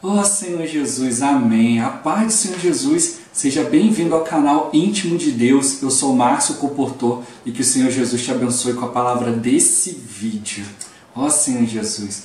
Ó Senhor Jesus, amém. A paz do Senhor Jesus, seja bem-vindo ao canal Íntimo de Deus. Eu sou Márcio Comportor e que o Senhor Jesus te abençoe com a palavra desse vídeo. Ó Senhor Jesus,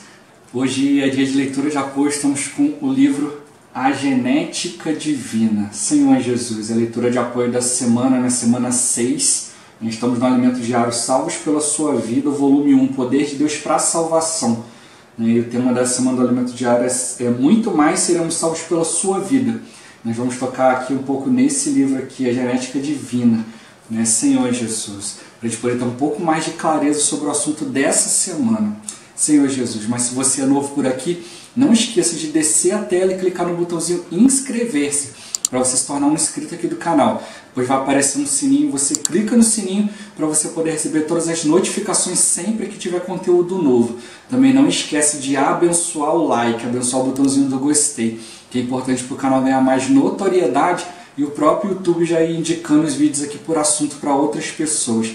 hoje é dia de leitura de apoio, estamos com o livro A Genética Divina. Senhor Jesus, a leitura de apoio da semana, na semana 6. Estamos no Alimento Diário Salvos pela Sua Vida, volume 1, Poder de Deus para a Salvação. E o tema da semana do Alimento Diário é muito mais seremos salvos pela sua vida. Nós vamos tocar aqui um pouco nesse livro aqui, A Genética Divina, né? Senhor Jesus, para a gente poder ter um pouco mais de clareza sobre o assunto dessa semana. Senhor Jesus, mas se você é novo por aqui, não esqueça de descer a tela e clicar no botãozinho inscrever-se, para você se tornar um inscrito aqui do canal. Depois vai aparecer um sininho, você clica no sininho para você poder receber todas as notificações sempre que tiver conteúdo novo. Também não esquece de abençoar o like, abençoar o botãozinho do gostei, que é importante para o canal ganhar mais notoriedade e o próprio YouTube já ir indicando os vídeos aqui por assunto para outras pessoas.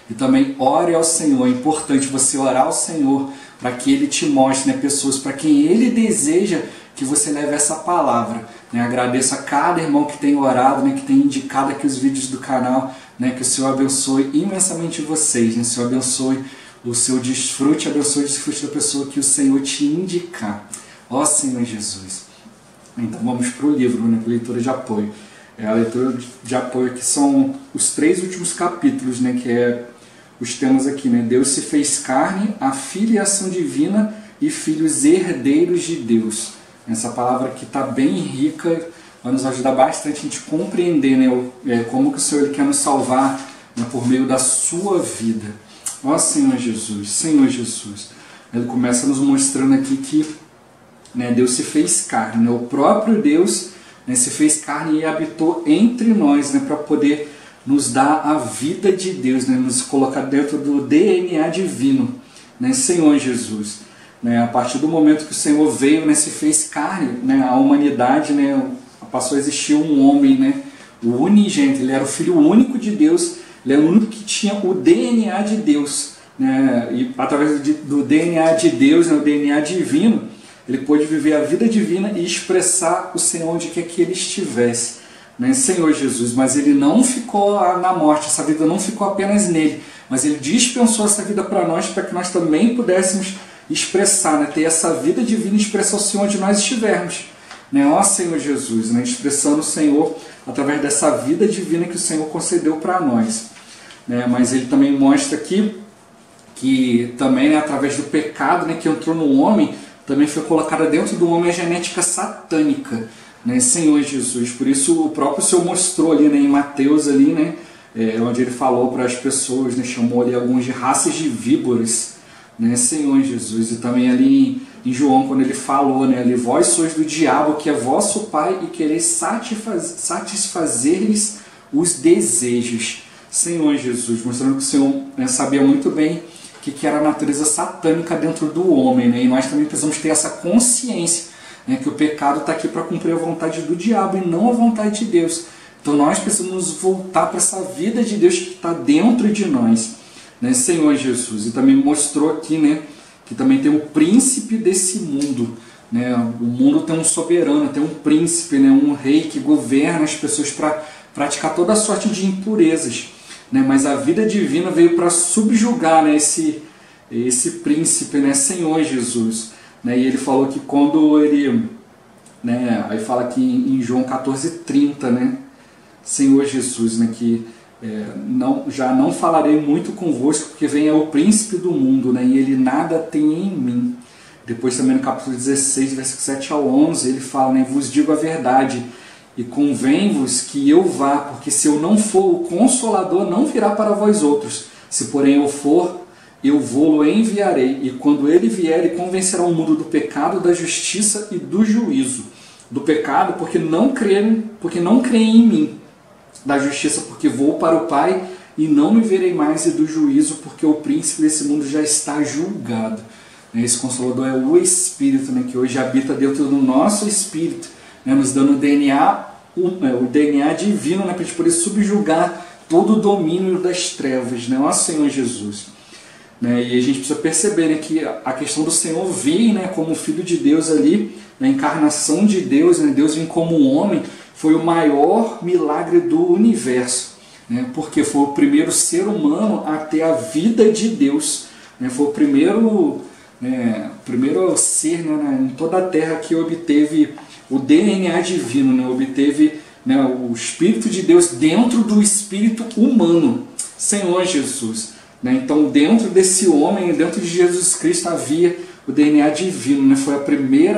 E também ore ao Senhor, é importante você orar ao Senhor para que Ele te mostre, né, pessoas para quem Ele deseja que você leve essa palavra. Né? Agradeço a cada irmão que tem orado, né, que tem indicado aqui os vídeos do canal, né, que o Senhor abençoe imensamente vocês, né? O Senhor abençoe o seu desfrute, abençoe o desfrute da pessoa que o Senhor te indicar. Ó Senhor Jesus. Então vamos para o livro, né, para a leitura de apoio. A leitura de apoio aqui são os 3 últimos capítulos, né, que é os temas aqui, né? Deus se fez carne, a filiação divina e filhos herdeiros de Deus. Essa palavra aqui está bem rica, vai nos ajudar bastante a gente compreender, né, como que o Senhor Ele quer nos salvar, né, por meio da sua vida. Ó Senhor Jesus, Senhor Jesus. Ele começa nos mostrando aqui que, né, Deus se fez carne, né, o próprio Deus, né, se fez carne e habitou entre nós, né, para poder nos dar a vida de Deus, né, nos colocar dentro do DNA divino, né, Senhor Jesus. Né, a partir do momento que o Senhor veio, né, se fez carne, né, a humanidade, né, passou a existir um homem, né, o unigênito, ele era o Filho único de Deus, ele era o único que tinha o DNA de Deus, né, e através do DNA de Deus, né, o DNA divino, ele pôde viver a vida divina e expressar o Senhor onde quer que ele estivesse, né, Senhor Jesus. Mas ele não ficou na morte, essa vida não ficou apenas nele, mas ele dispensou essa vida para que nós também pudéssemos expressar, né, ter essa vida divina e expressar o Senhor onde nós estivermos, né, ó Senhor Jesus, né, expressando o Senhor através dessa vida divina que o Senhor concedeu para nós, né. Mas ele também mostra aqui que também, né, através do pecado, né, que entrou no homem, também foi colocada dentro do homem a genética satânica, né, Senhor Jesus. Por isso o próprio Senhor mostrou ali, né, em Mateus ali, né, onde ele falou para as pessoas, né, chamou ali alguns de raças de víboras, né, Senhor Jesus. E também ali em João, quando ele falou, né, ali, vós sois do diabo, que é vosso pai, e quereis satisfazer-lhes os desejos, Senhor Jesus, mostrando que o Senhor, né, sabia muito bem que era a natureza satânica dentro do homem, né, e nós também precisamos ter essa consciência, né, que o pecado está aqui para cumprir a vontade do diabo e não a vontade de Deus. Então nós precisamos voltar para essa vida de Deus que está dentro de nós, né, Senhor Jesus. E também mostrou aqui, né, que também tem o príncipe desse mundo, né. O mundo tem um soberano, tem um príncipe, né, um rei que governa as pessoas para praticar toda a sorte de impurezas, né. Mas a vida divina veio para subjugar, né, esse príncipe, né, Senhor Jesus, né. E ele falou que quando ele, né, aí fala aqui em João 14:30, né, Senhor Jesus, né, que já não falarei muito convosco, porque vem o príncipe do mundo, né, e ele nada tem em mim. Depois também no capítulo 16, versículo 7 ao 11, ele fala, né, vos digo a verdade, e convém-vos que eu vá, porque se eu não for, o Consolador não virá para vós outros. Se porém eu for, eu vou-lo enviarei, e quando ele vier, ele convencerá o mundo do pecado, da justiça e do juízo. Do pecado, porque não creem em mim. Da justiça, porque vou para o Pai e não me verei mais, e do juízo, porque o príncipe desse mundo já está julgado. Esse Consolador é o Espírito, né, que hoje habita dentro do nosso espírito, né, nos dando o DNA divino, né, para a gente poder subjugar todo o domínio das trevas, né, ó Senhor Jesus. né? E a gente precisa perceber, né, que a questão do Senhor vir, né, como Filho de Deus ali, na encarnação de Deus, né, Deus vem como um homem, foi o maior milagre do universo, né, porque foi o primeiro ser humano a ter a vida de Deus, né, foi o primeiro ser, né, em toda a Terra que obteve o DNA divino, né, obteve, né, o Espírito de Deus dentro do Espírito humano, Senhor Jesus. Né? Então, dentro desse homem, dentro de Jesus Cristo, havia o DNA divino. Né? Foi o primeiro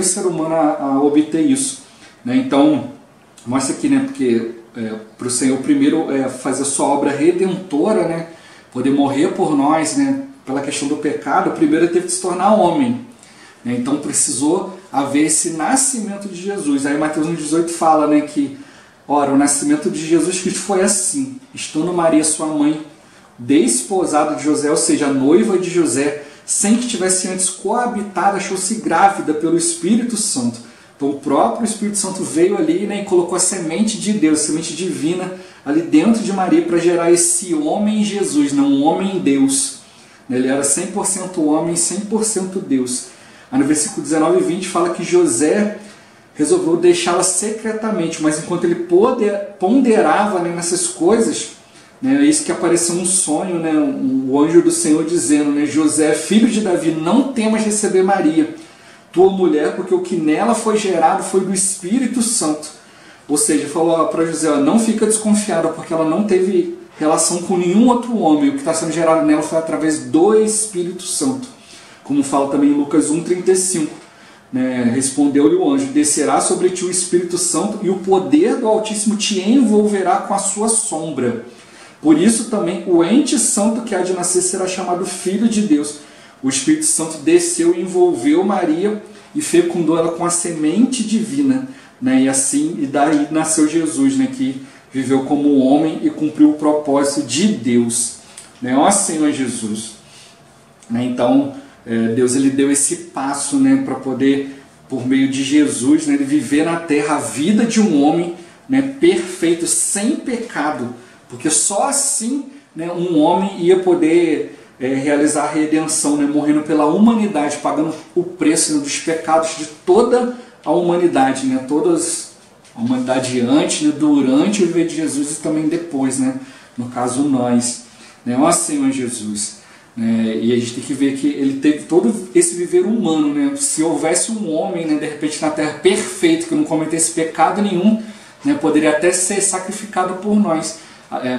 ser humano a obter isso. Né? Então, mostra aqui, né, porque para o Senhor primeiro fazer a sua obra redentora, né, poder morrer por nós, né, pela questão do pecado, primeiro ele teve que se tornar homem. Né? Então, precisou haver esse nascimento de Jesus. Aí Mateus 1,18 fala, né, que, ora, o nascimento de Jesus Cristo foi assim, estando Maria, sua mãe, desposada de José, ou seja, a noiva de José, sem que tivesse antes coabitado, achou-se grávida pelo Espírito Santo. Então o próprio Espírito Santo veio ali, né, e colocou a semente de Deus, a semente divina, ali dentro de Maria para gerar esse homem Jesus, não um homem Deus. Ele era 100% homem, 100% Deus. Aí no versículo 19 e 20 fala que José resolveu deixá-la secretamente, mas enquanto ele ponderava, né, nessas coisas, né, é isso que apareceu um sonho, né, o anjo do Senhor dizendo, né, José, filho de Davi, não temas receber Maria, tua mulher, porque o que nela foi gerado foi do Espírito Santo. Ou seja, falou para José, não fica desconfiado, porque ela não teve relação com nenhum outro homem, o que está sendo gerado nela foi através do Espírito Santo. Como fala também em Lucas 1,35. Né, respondeu-lhe o anjo, descerá sobre ti o Espírito Santo e o poder do Altíssimo te envolverá com a sua sombra. Por isso também o ente santo que há de nascer será chamado Filho de Deus. O Espírito Santo desceu e envolveu Maria e fecundou ela com a semente divina. Né, e daí nasceu Jesus, né, que viveu como homem e cumpriu o propósito de Deus. Né, ó Senhor Jesus. Né, então, Deus ele deu esse passo, né, para poder, por meio de Jesus, né, ele viver na terra a vida de um homem, né, perfeito, sem pecado, porque só assim, né, um homem ia poder realizar a redenção, né, morrendo pela humanidade, pagando o preço, né, dos pecados de toda a humanidade, né, a humanidade antes, né, durante o viver de Jesus e também depois, né, no caso nós. Né, ó Senhor Jesus. E a gente tem que ver que ele teve todo esse viver humano, né? Se houvesse um homem, né, de repente na terra perfeito, que não cometesse pecado nenhum, né, poderia até ser sacrificado por nós,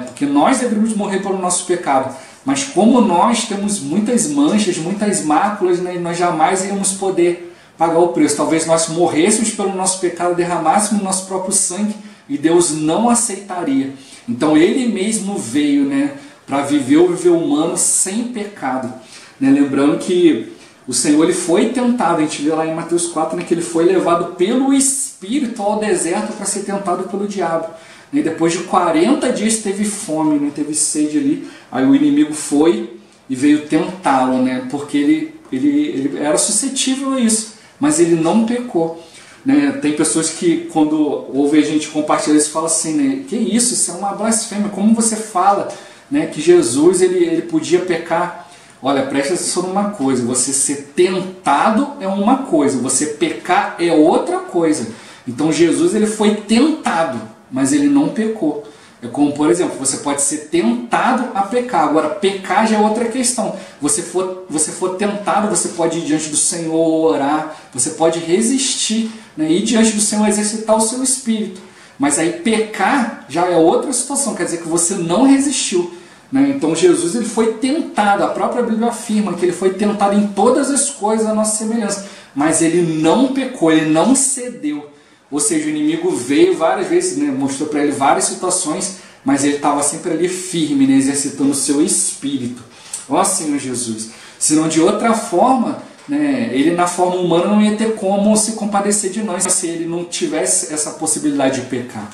porque nós deveríamos morrer pelo nosso pecado, mas como nós temos muitas manchas, muitas máculas, né, nós jamais iríamos poder pagar o preço. Talvez nós morrêssemos pelo nosso pecado, derramássemos o nosso próprio sangue e Deus não aceitaria. Então ele mesmo veio, né, para viver o viver humano sem pecado. Né? Lembrando que o Senhor ele foi tentado, a gente vê lá em Mateus 4, né, que ele foi levado pelo Espírito ao deserto para ser tentado pelo diabo. E depois de 40 dias teve fome, né, teve sede ali, aí o inimigo foi e veio tentá-lo, né, porque ele era suscetível a isso, mas ele não pecou. Né? Tem pessoas que quando ouvem a gente compartilhar isso, falam assim, né, que isso é uma blasfêmia, como você fala, né, que Jesus ele podia pecar? Olha, presta atenção numa coisa, você ser tentado é uma coisa, você pecar é outra coisa. Então Jesus ele foi tentado, mas ele não pecou. É como, por exemplo, você pode ser tentado a pecar, agora pecar já é outra questão. Você for tentado, você pode ir diante do Senhor, orar, você pode resistir, né, ir diante do Senhor, exercitar o seu espírito. Mas aí pecar já é outra situação, quer dizer que você não resistiu. Né? Então Jesus ele foi tentado, a própria Bíblia afirma que ele foi tentado em todas as coisas à nossa semelhança, mas ele não pecou, ele não cedeu. Ou seja, o inimigo veio várias vezes, né? Mostrou para ele várias situações, mas ele estava sempre ali firme, né? Exercitando o seu espírito. Ó Senhor Jesus. Senão de outra forma, né, ele na forma humana não ia ter como se compadecer de nós se ele não tivesse essa possibilidade de pecar.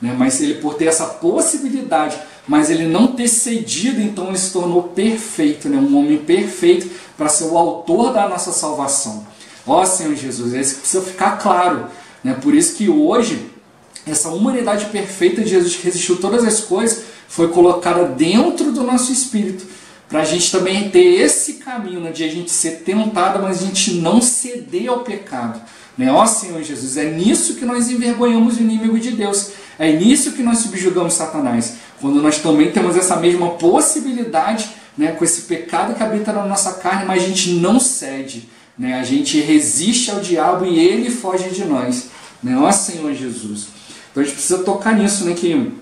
Né? Mas ele, por ter essa possibilidade, mas ele não ter cedido, então ele se tornou perfeito, né? Um homem perfeito para ser o autor da nossa salvação. Ó Senhor Jesus, isso precisa ficar claro. Né? Por isso que hoje, essa humanidade perfeita de Jesus que resistiu todas as coisas, foi colocada dentro do nosso espírito. para a gente também ter esse caminho, né, de a gente ser tentado, mas a gente não ceder ao pecado. Né? Ó Senhor Jesus, é nisso que nós envergonhamos o inimigo de Deus. É nisso que nós subjugamos Satanás. Quando nós também temos essa mesma possibilidade, né, com esse pecado que habita na nossa carne, mas a gente não cede. Né? A gente resiste ao diabo e ele foge de nós. Né? Ó Senhor Jesus. Então a gente precisa tocar nisso, né, que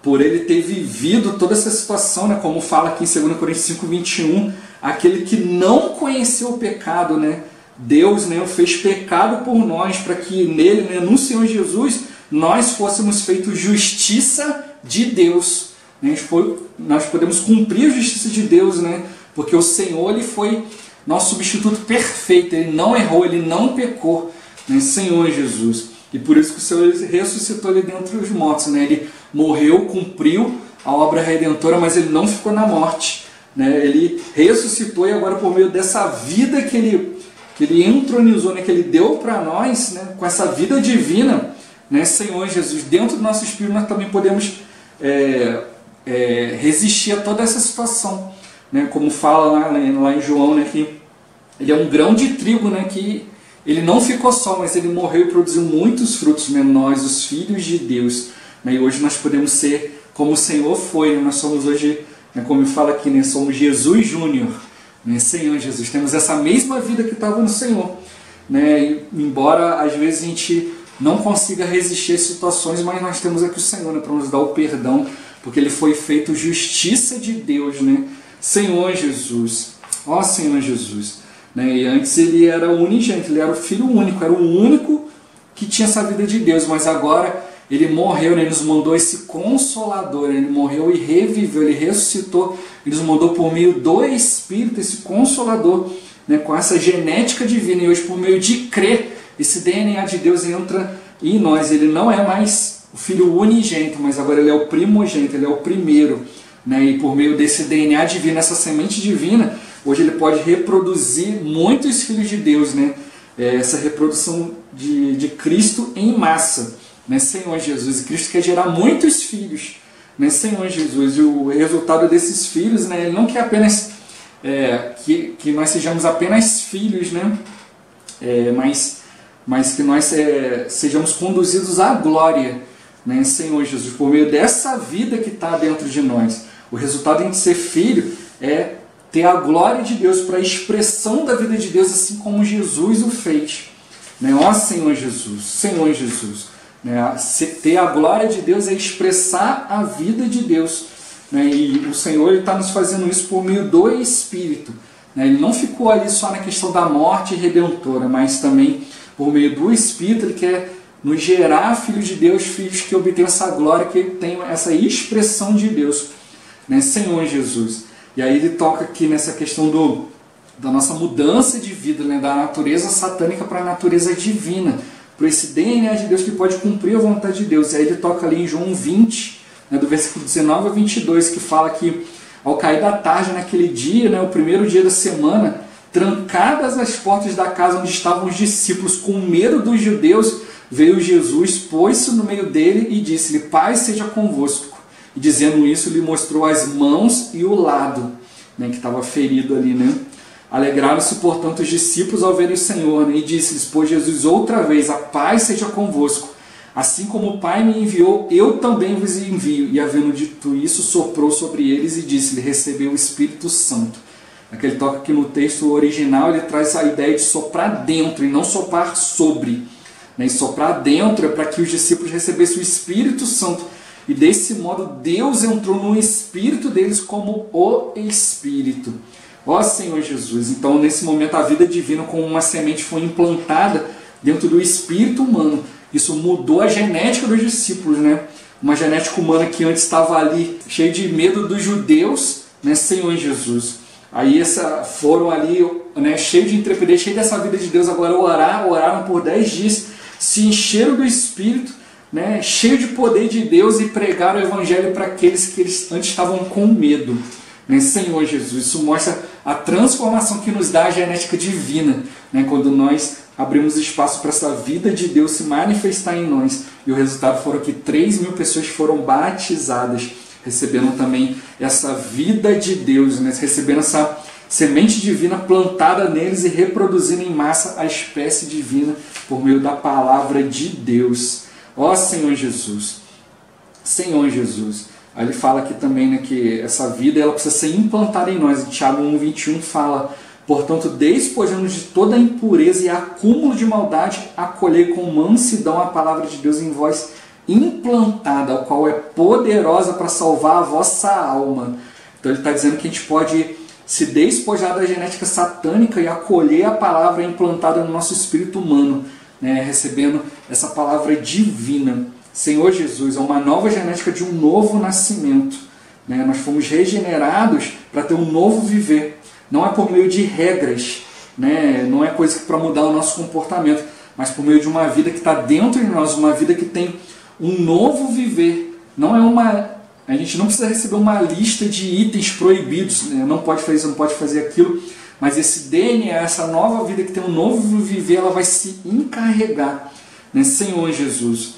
por ele ter vivido toda essa situação, né, como fala aqui em 2 Coríntios 5:21, aquele que não conheceu o pecado, né, Deus, né, o fez pecado por nós, para que nele, né, no Senhor Jesus, nós fôssemos feitos justiça de Deus. Nós podemos cumprir a justiça de Deus, né, porque o Senhor ele foi nosso substituto perfeito, ele não errou, ele não pecou, né, Senhor Jesus. E por isso que o Senhor ressuscitou ele dentre os mortos. Né? Ele morreu, cumpriu a obra redentora, mas ele não ficou na morte. Né? Ele ressuscitou e agora por meio dessa vida que ele entronizou, né? Que ele deu para nós, né? Com essa vida divina, né? Senhor Jesus, dentro do nosso espírito nós também podemos resistir a toda essa situação. Né? Como fala lá em João, né? Que ele é um grão de trigo, né? Que ele não ficou só, mas ele morreu e produziu muitos frutos, né? Nós, os filhos de Deus. Né? E hoje nós podemos ser como o Senhor foi. Né? Nós somos hoje, né? Como fala aqui, né? Somos Jesus Júnior. Né? Senhor Jesus. Temos essa mesma vida que estava no Senhor. Né? E, embora às vezes a gente não consiga resistir às situações, mas nós temos aqui o Senhor, né? Para nos dar o perdão, porque ele foi feito justiça de Deus. Né? Senhor Jesus. Ó Senhor Jesus. E antes ele era unigênito, ele era o Filho único, era o único que tinha essa vida de Deus, mas agora ele morreu, né? Ele nos mandou esse Consolador, ele morreu e reviveu, ele ressuscitou, ele nos mandou por meio do Espírito, esse Consolador, né? Com essa genética divina, e hoje por meio de crer, esse DNA de Deus entra em nós. Ele não é mais o Filho unigênito, mas agora ele é o primogênito, ele é o primeiro, né? E por meio desse DNA divino, essa semente divina, hoje ele pode reproduzir muitos filhos de Deus, né? Essa reprodução de Cristo em massa, né? Senhor Jesus. E Cristo quer gerar muitos filhos, né? Senhor Jesus. E o resultado desses filhos, né? Ele não quer apenas que nós sejamos apenas filhos, né? Mas que nós sejamos conduzidos à glória, né? Senhor Jesus, por meio dessa vida que está dentro de nós. O resultado de ser filho é ter a glória de Deus, para a expressão da vida de Deus, assim como Jesus o fez. Né? Ó Senhor Jesus, Senhor Jesus. Né? Ter a glória de Deus é expressar a vida de Deus. Né? E o Senhor está nos fazendo isso por meio do Espírito. Né? Ele não ficou ali só na questão da morte redentora, mas também por meio do Espírito ele quer nos gerar filhos de Deus, filhos que obtêm essa glória, que tenham essa expressão de Deus. Né? Senhor Jesus. E aí ele toca aqui nessa questão da nossa mudança de vida, né? Da natureza satânica para a natureza divina, para esse DNA de Deus que pode cumprir a vontade de Deus. E aí ele toca ali em João 20, né? Do versículo 19 a 22, que fala que ao cair da tarde naquele dia, né? O primeiro dia da semana, trancadas as portas da casa onde estavam os discípulos, com medo dos judeus, veio Jesus, pôs-se no meio dele e disse-lhe: Paz seja convosco. E dizendo isso, lhe mostrou as mãos e o lado, né, que estava ferido ali. Né? Alegraram-se, portanto, os discípulos ao verem o Senhor, né, e disse-lhes: Pois Jesus outra vez, a paz seja convosco. Assim como o Pai me enviou, eu também vos envio. E havendo dito isso, soprou sobre eles e disse-lhe: Recebeu o Espírito Santo. Aquele toque aqui no texto original, ele traz a ideia de soprar dentro e não soprar sobre. Né? E soprar dentro é para que os discípulos recebessem o Espírito Santo. E desse modo Deus entrou no espírito deles como o Espírito. Ó Senhor Jesus. Então nesse momento a vida divina como uma semente foi implantada dentro do espírito humano. Isso mudou a genética dos discípulos, né? Uma genética humana que antes estava ali cheia de medo dos judeus, né? Senhor Jesus. Aí foram ali, né, cheio de intrepidez, cheio dessa vida de Deus. Agora oraram por 10 dias, se encheram do Espírito, né, cheio de poder de Deus, e pregaram o Evangelho para aqueles que eles antes estavam com medo. Né? Senhor Jesus, isso mostra a transformação que nos dá a genética divina, né? Quando nós abrimos espaço para essa vida de Deus se manifestar em nós. E o resultado foram que 3.000 pessoas foram batizadas, recebendo também essa vida de Deus, né? Recebendo essa semente divina plantada neles e reproduzindo em massa a espécie divina por meio da palavra de Deus. Ó Senhor Jesus, Senhor Jesus. Aí ele fala aqui também, né, que essa vida ela precisa ser implantada em nós. Em Tiago 1,21 fala: portanto, despojando de toda a impureza e acúmulo de maldade, acolhei com mansidão a palavra de Deus em vós implantada, a qual é poderosa para salvar a vossa alma. Então ele está dizendo que a gente pode se despojar da genética satânica e acolher a palavra implantada no nosso espírito humano, né, recebendo essa palavra divina. Senhor Jesus, é uma nova genética de um novo nascimento, né? Nós fomos regenerados para ter um novo viver. Não é por meio de regras, né? Não é coisa para mudar o nosso comportamento, mas por meio de uma vida que está dentro de nós, uma vida que tem um novo viver. Não é uma... A gente não precisa receber uma lista de itens proibidos, né? Não pode fazer isso, não pode fazer aquilo, mas esse DNA, essa nova vida que tem um novo viver, ela vai se encarregar, né? Senhor Jesus.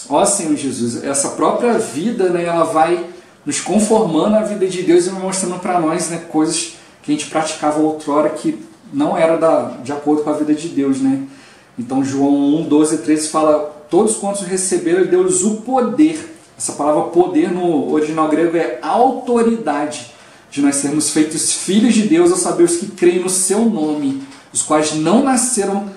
Ó Senhor Jesus, essa própria vida, né, ela vai nos conformando à vida de Deus e mostrando para nós, né, coisas que a gente praticava outrora que não era de acordo com a vida de Deus, né? Então João 1, 12 e 13 fala: todos quantos receberam, ele deu-lhes o poder. Essa palavra poder no original grego é autoridade, de nós sermos feitos filhos de Deus, a saber, os que creem no seu nome, os quais não nasceram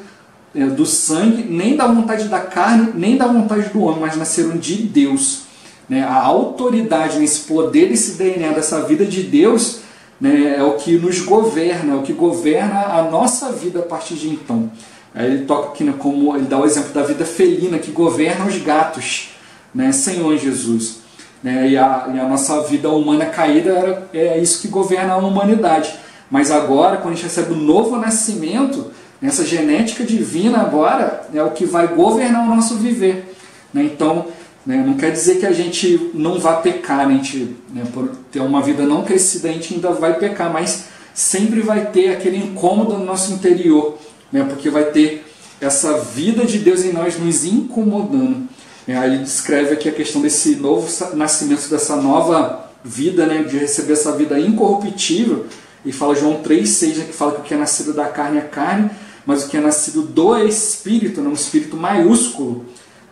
do sangue, nem da vontade da carne, nem da vontade do homem, mas nasceram de Deus, né? A autoridade, esse poder, esse DNA dessa vida de Deus, né, é o que nos governa, é o que governa a nossa vida a partir de então. Aí ele toca aqui, né, como ele dá o exemplo da vida felina que governa os gatos, né? Senhor Jesus, né? E a nossa vida humana caída é isso que governa a humanidade. Mas agora, quando a gente recebe o novo nascimento, essa genética divina agora é o que vai governar o nosso viver, né? Então, né, não quer dizer que a gente não vá pecar, né? A gente, né, por ter uma vida não crescida, a gente ainda vai pecar, mas sempre vai ter aquele incômodo no nosso interior, né? Porque vai ter essa vida de Deus em nós nos incomodando. Aí ele descreve aqui a questão desse novo nascimento, dessa nova vida, né, de receber essa vida incorruptível, e fala João 3,6, né, que fala que o que é nascido da carne é carne, mas o que é nascido do Espírito, né, um Espírito maiúsculo,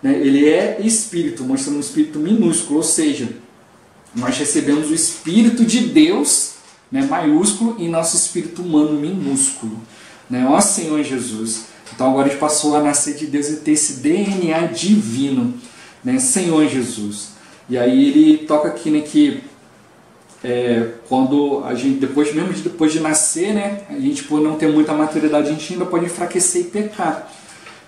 né, ele é Espírito, mostrando um Espírito minúsculo, ou seja, nós recebemos o Espírito de Deus, né, maiúsculo, e nosso Espírito humano minúsculo, né? Ó Senhor Jesus. Então agora a gente passou a nascer de Deus e ter esse DNA divino, né? Senhor Jesus. E aí ele toca aqui, né, que quando a gente, depois de nascer, né, a gente, por não ter muita maturidade, a gente ainda pode enfraquecer e pecar,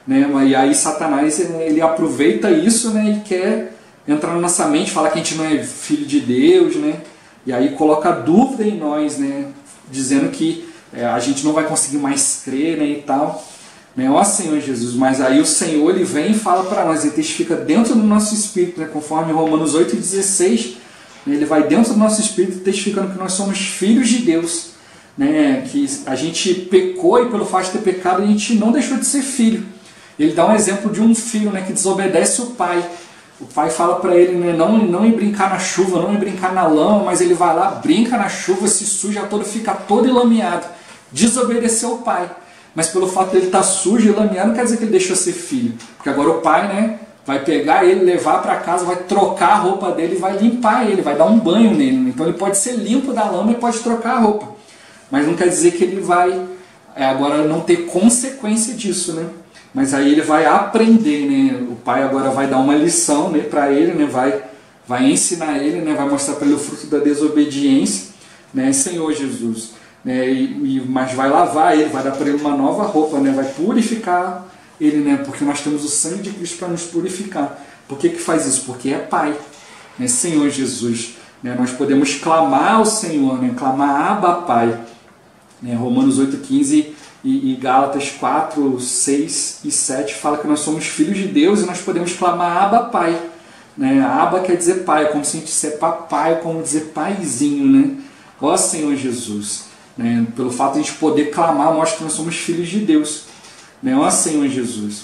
né? E aí Satanás, ele aproveita isso, né, e quer entrar na nossa mente, falar que a gente não é filho de Deus, né? E aí coloca dúvida em nós, né, dizendo que a gente não vai conseguir mais crer, né, e tal, né? Ó Senhor Jesus. Mas aí o Senhor, ele vem e fala para nós, ele testifica dentro do nosso espírito, né, conforme Romanos 8,16, né, ele vai dentro do nosso espírito testificando que nós somos filhos de Deus, né, que a gente pecou e pelo fato de ter pecado a gente não deixou de ser filho. Ele dá um exemplo de um filho, né, que desobedece o pai. O pai fala para ele, né, não ir brincar na chuva, não ir brincar na lama, mas ele vai lá, brinca na chuva, se suja todo, fica todo enlameado. Desobedeceu o pai. Mas pelo fato dele estar sujo e lameado, não quer dizer que ele deixou de ser filho. Porque agora o pai, né, vai pegar ele, levar para casa, vai trocar a roupa dele e vai limpar ele, vai dar um banho nele. Então ele pode ser limpo da lama e pode trocar a roupa. Mas não quer dizer que ele vai agora não ter consequência disso, né? Mas aí ele vai aprender, né? O pai agora vai dar uma lição, né, para ele, né? Vai ensinar ele, né? Vai mostrar para ele o fruto da desobediência, né? Senhor Jesus, né? Mas vai lavar ele, vai dar para ele uma nova roupa, né? Vai purificar ele, né? Porque nós temos o sangue de Cristo para nos purificar. Por que faz isso? Porque é Pai, né? Senhor Jesus, né? Nós podemos clamar ao Senhor, né? Clamar Abba Pai, né? Romanos 8,15 e Gálatas 4, 6 e 7 fala que nós somos filhos de Deus e nós podemos clamar Abba Pai, né? Abba quer dizer pai, é como se a gente dissesse papai, é como dizer paizinho, né? Ó Senhor Jesus, né? Pelo fato de a gente poder clamar, mostra que nós somos filhos de Deus, né? Ó Senhor Jesus,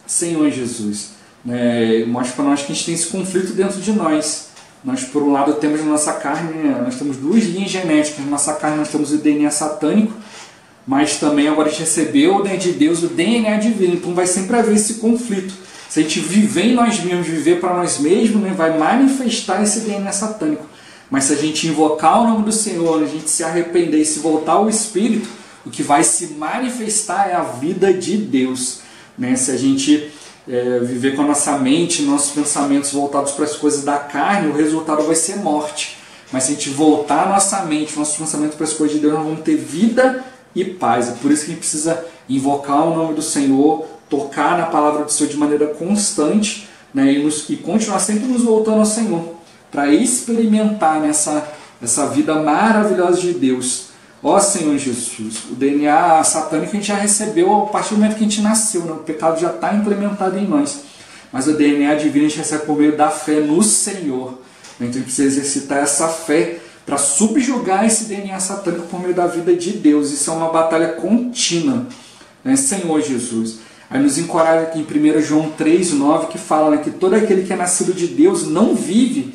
Senhor Jesus, né? Mostra para nós que a gente tem esse conflito dentro de nós, nós por um lado temos na nossa carne, nós temos duas linhas genéticas. Na nossa carne nós temos o DNA satânico, mas também agora a gente recebeu, né, de Deus o DNA divino. Então vai sempre haver esse conflito. Se a gente viver em nós mesmos, viver para nós mesmos, né, vai manifestar esse DNA satânico. Mas se a gente invocar o nome do Senhor, a gente se arrepender e se voltar ao Espírito, o que vai se manifestar é a vida de Deus. Né? Se a gente viver com a nossa mente, nossos pensamentos voltados para as coisas da carne, o resultado vai ser morte. Mas se a gente voltar a nossa mente, nossos pensamentos para as coisas de Deus, nós vamos ter vida e paz. É por isso que a gente precisa invocar o nome do Senhor, tocar na palavra do Senhor de maneira constante, né? E continuar sempre nos voltando ao Senhor, para experimentar essa vida maravilhosa de Deus. Ó Senhor Jesus, o DNA satânico a gente já recebeu a partir do momento que a gente nasceu, né? O pecado já está implementado em nós. Mas o DNA divino a gente recebe por meio da fé no Senhor. Então a gente precisa exercitar essa fé para subjugar esse DNA satânico por meio da vida de Deus. Isso é uma batalha contínua, né? Senhor Jesus. Aí nos encoraja aqui em 1 João 3,9, que fala, né, que todo aquele que é nascido de Deus não vive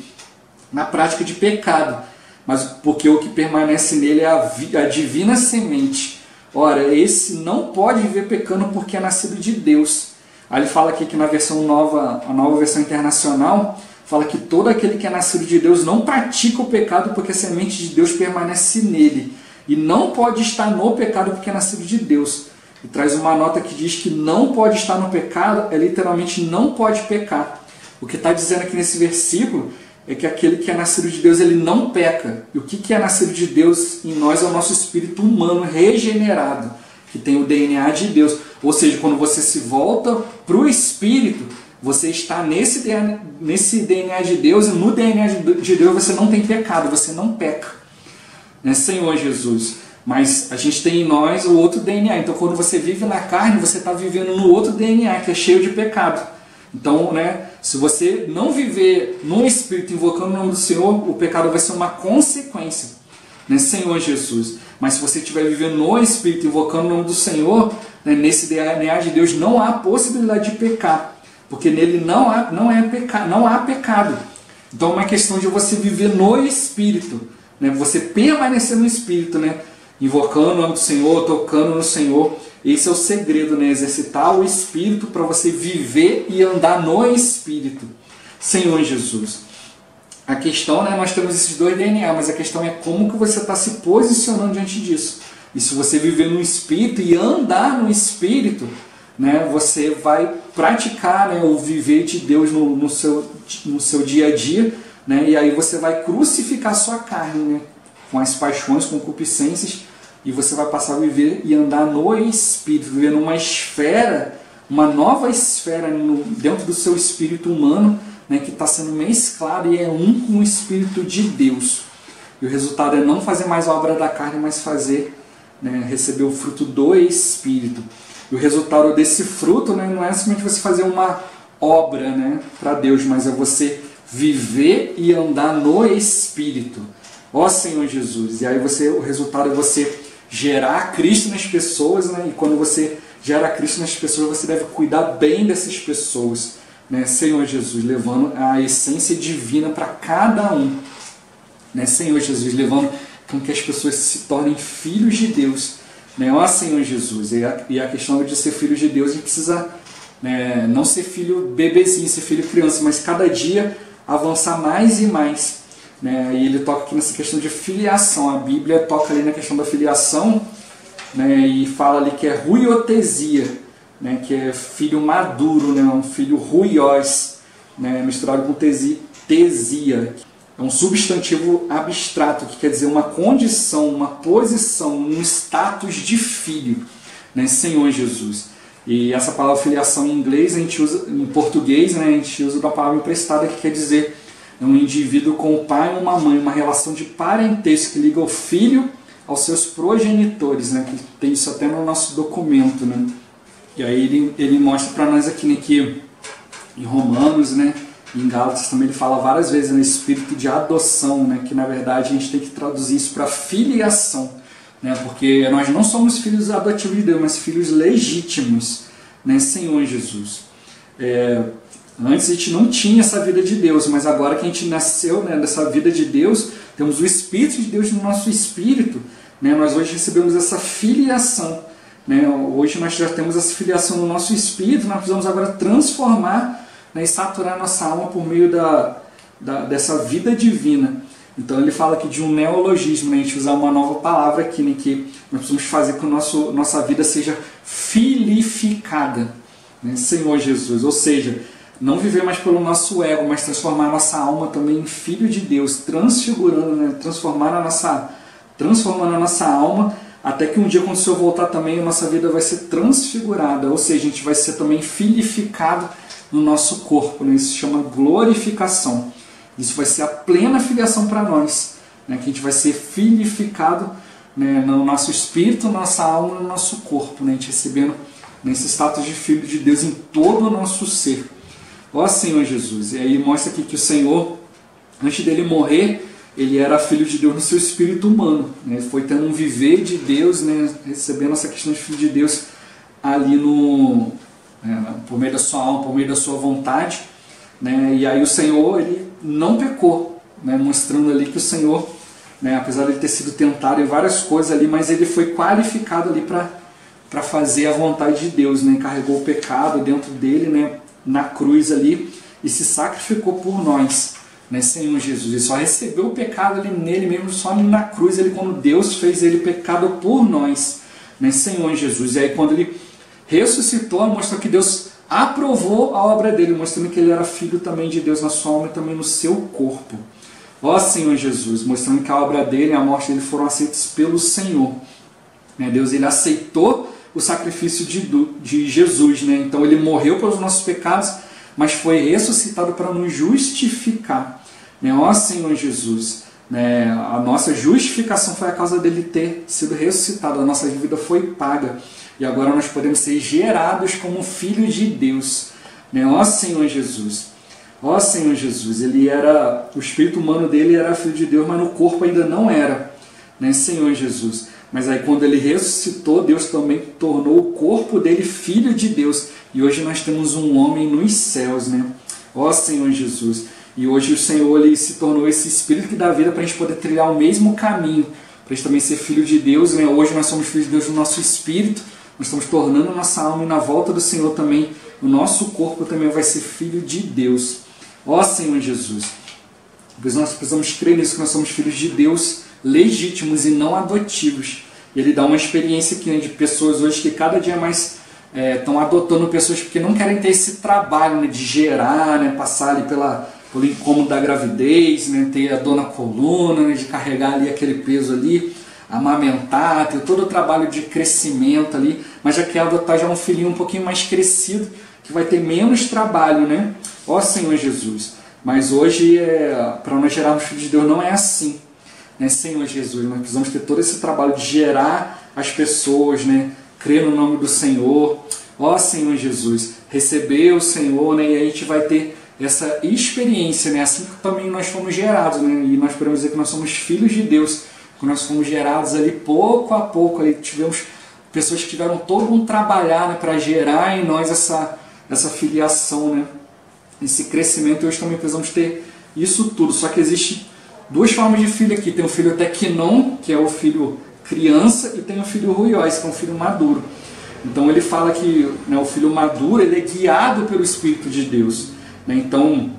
na prática de pecado, mas porque o que permanece nele é a divina semente. Ora, esse não pode viver pecando porque é nascido de Deus. Aí ele fala aqui que na versão nova, a nova versão internacional, fala que todo aquele que é nascido de Deus não pratica o pecado porque a semente de Deus permanece nele. E não pode estar no pecado porque é nascido de Deus. E traz uma nota que diz que não pode estar no pecado, é literalmente não pode pecar. O que está dizendo aqui nesse versículo é que aquele que é nascido de Deus, ele não peca. E o que é nascido de Deus em nós é o nosso espírito humano regenerado, que tem o DNA de Deus. Ou seja, quando você se volta para o Espírito, você está nesse DNA de Deus, e no DNA de Deus você não tem pecado, você não peca. Né, Senhor Jesus? Mas a gente tem em nós o outro DNA. Então quando você vive na carne, você está vivendo no outro DNA, que é cheio de pecado. Então, né, se você não viver no Espírito, invocando o nome do Senhor, o pecado vai ser uma consequência, né, Senhor Jesus. Mas se você estiver vivendo no Espírito, invocando o nome do Senhor, né, nesse DNA de Deus não há possibilidade de pecar, porque nele não há pecado. Então é uma questão de você viver no Espírito, né, você permanecer no Espírito, né, invocando o nome do Senhor, tocando no Senhor. Esse é o segredo, né? Exercitar o Espírito para você viver e andar no Espírito. Senhor Jesus. A questão, né? Nós temos esses dois DNA, mas a questão é como que você está se posicionando diante disso. E se você viver no Espírito e andar no Espírito, né? Você vai praticar, né? O viver de Deus no seu dia a dia, né? E aí você vai crucificar a sua carne, né? Com as paixões, concupiscências, e você vai passar a viver e andar no Espírito, viver numa esfera, uma nova esfera dentro do seu espírito humano, né, que está sendo mesclado e é um com o Espírito de Deus. E o resultado é não fazer mais a obra da carne, mas fazer, né, receber o fruto do Espírito. E o resultado desse fruto, né, não é simplesmente você fazer uma obra, né, para Deus, mas é você viver e andar no Espírito. Ó Senhor Jesus. E aí o resultado é você gerar Cristo nas pessoas, né? E quando você gera Cristo nas pessoas, você deve cuidar bem dessas pessoas, né? Senhor Jesus, levando a essência divina para cada um, né? Senhor Jesus, levando com que as pessoas se tornem filhos de Deus, né? Ó Senhor Jesus. E a questão de ser filho de Deus, a gente precisa, né, não ser filho bebezinho, ser filho criança, mas cada dia avançar mais e mais. Né, e ele toca aqui nessa questão de filiação. A Bíblia toca ali na questão da filiação, né, e fala ali que é ruiotesia, né, que é filho maduro, né, um filho ruiós, né, misturado com tesia. É um substantivo abstrato, que quer dizer uma condição, uma posição, um status de filho, né, Senhor Jesus. E essa palavra filiação em inglês, a gente usa, em português, né, a gente usa uma palavra emprestada que quer dizer um indivíduo com o pai e uma mãe, uma relação de parentesco que liga o filho aos seus progenitores, né? Que tem isso até no nosso documento, né? E aí ele mostra para nós aqui, né, que em Romanos, né, em Gálatas também ele fala várias vezes, né, espírito de adoção, né, que na verdade a gente tem que traduzir isso para filiação, né? Porque nós não somos filhos adotivos de Deus, mas filhos legítimos, né, Senhor Jesus. Antes a gente não tinha essa vida de Deus, mas agora que a gente nasceu, né, dessa vida de Deus, temos o Espírito de Deus no nosso espírito, né, nós hoje recebemos essa filiação. Né, hoje nós já temos essa filiação no nosso espírito, nós precisamos agora transformar, né, e saturar a nossa alma por meio dessa vida divina. Então ele fala aqui de um neologismo, né, a gente usar uma nova palavra aqui, né, que nós precisamos fazer que nossa vida seja filificada, né, Senhor Jesus, ou seja, não viver mais pelo nosso ego, mas transformar a nossa alma também em filho de Deus, transfigurando, né, transformando a nossa alma, até que um dia, quando o Senhor voltar também, a nossa vida vai ser transfigurada, ou seja, a gente vai ser também filificado no nosso corpo, né? Isso se chama glorificação. Isso vai ser a plena filiação para nós, né? Que a gente vai ser filificado, né, no nosso espírito, na nossa alma, no nosso corpo, né? A gente recebendo, né, esse status de filho de Deus em todo o nosso ser. Ó Senhor Jesus, e aí mostra aqui que o Senhor, antes dele morrer, ele era filho de Deus no seu espírito humano, né? Foi tendo um viver de Deus, né? Recebendo essa questão de filho de Deus ali por meio da sua alma, por meio da sua vontade, né? E aí o Senhor, ele não pecou, né? Mostrando ali que o Senhor, né, apesar de ele ter sido tentado em várias coisas ali, mas ele foi qualificado ali para fazer a vontade de Deus, né? Carregou o pecado dentro dele, né, na cruz ali, e se sacrificou por nós, né, Senhor Jesus. Ele só recebeu o pecado ali nele mesmo, só ali na cruz, ele, quando Deus fez ele pecado por nós, né, Senhor Jesus. E aí quando ele ressuscitou, mostrou que Deus aprovou a obra dele, mostrando que ele era filho também de Deus na sua alma e também no seu corpo. Ó Senhor Jesus, mostrando que a obra dele e a morte dele foram aceitas pelo Senhor. Né, Deus, ele aceitou o sacrifício de Jesus, né? Então ele morreu pelos nossos pecados, mas foi ressuscitado para nos justificar, né? Ó Senhor Jesus, né? A nossa justificação foi a causa dele ter sido ressuscitado, a nossa dívida foi paga, e agora nós podemos ser gerados como filhos de Deus, né? Ó Senhor Jesus, ó Senhor Jesus, o espírito humano dele era filho de Deus, mas no corpo ainda não era, né, Senhor Jesus. Mas aí quando ele ressuscitou, Deus também tornou o corpo dele filho de Deus. E hoje nós temos um homem nos céus, né? Ó Senhor Jesus. E hoje o Senhor, ele se tornou esse Espírito que dá vida para a gente poder trilhar o mesmo caminho, para a gente também ser filho de Deus, né? Hoje nós somos filhos de Deus no nosso espírito, nós estamos tornando a nossa alma, e na volta do Senhor também, o nosso corpo também vai ser filho de Deus. Ó Senhor Jesus. Pois nós precisamos crer nisso, que nós somos filhos de Deus legítimos e não adotivos. E ele dá uma experiência aqui, né, de pessoas hoje que cada dia mais estão adotando pessoas porque não querem ter esse trabalho, né, de gerar, né, passar ali pelo incômodo da gravidez, né, ter a dor na coluna, né, de carregar ali aquele peso ali, amamentar, ter todo o trabalho de crescimento ali, mas já quer adotar já um filhinho um pouquinho mais crescido, que vai ter menos trabalho, né? Ó Senhor Jesus. Mas hoje, para nós gerarmos filhos de Deus, não é assim, né, Senhor Jesus. Nós precisamos ter todo esse trabalho de gerar as pessoas, né, crer no nome do Senhor. Ó Senhor Jesus, receber o Senhor, né, e aí a gente vai ter essa experiência, né, assim que também nós fomos gerados, né, e nós podemos dizer que nós somos filhos de Deus, que nós fomos gerados ali pouco a pouco, ali tivemos pessoas que tiveram todo um trabalhar, né, para gerar em nós essa filiação, né, esse crescimento. E hoje também precisamos ter isso tudo, só que existe duas formas de filho aqui. Tem o filho tequinon, que é o filho criança, e tem o filho ruiós, que é um filho maduro. Então ele fala que, né, o filho maduro, ele é guiado pelo Espírito de Deus, né? Então,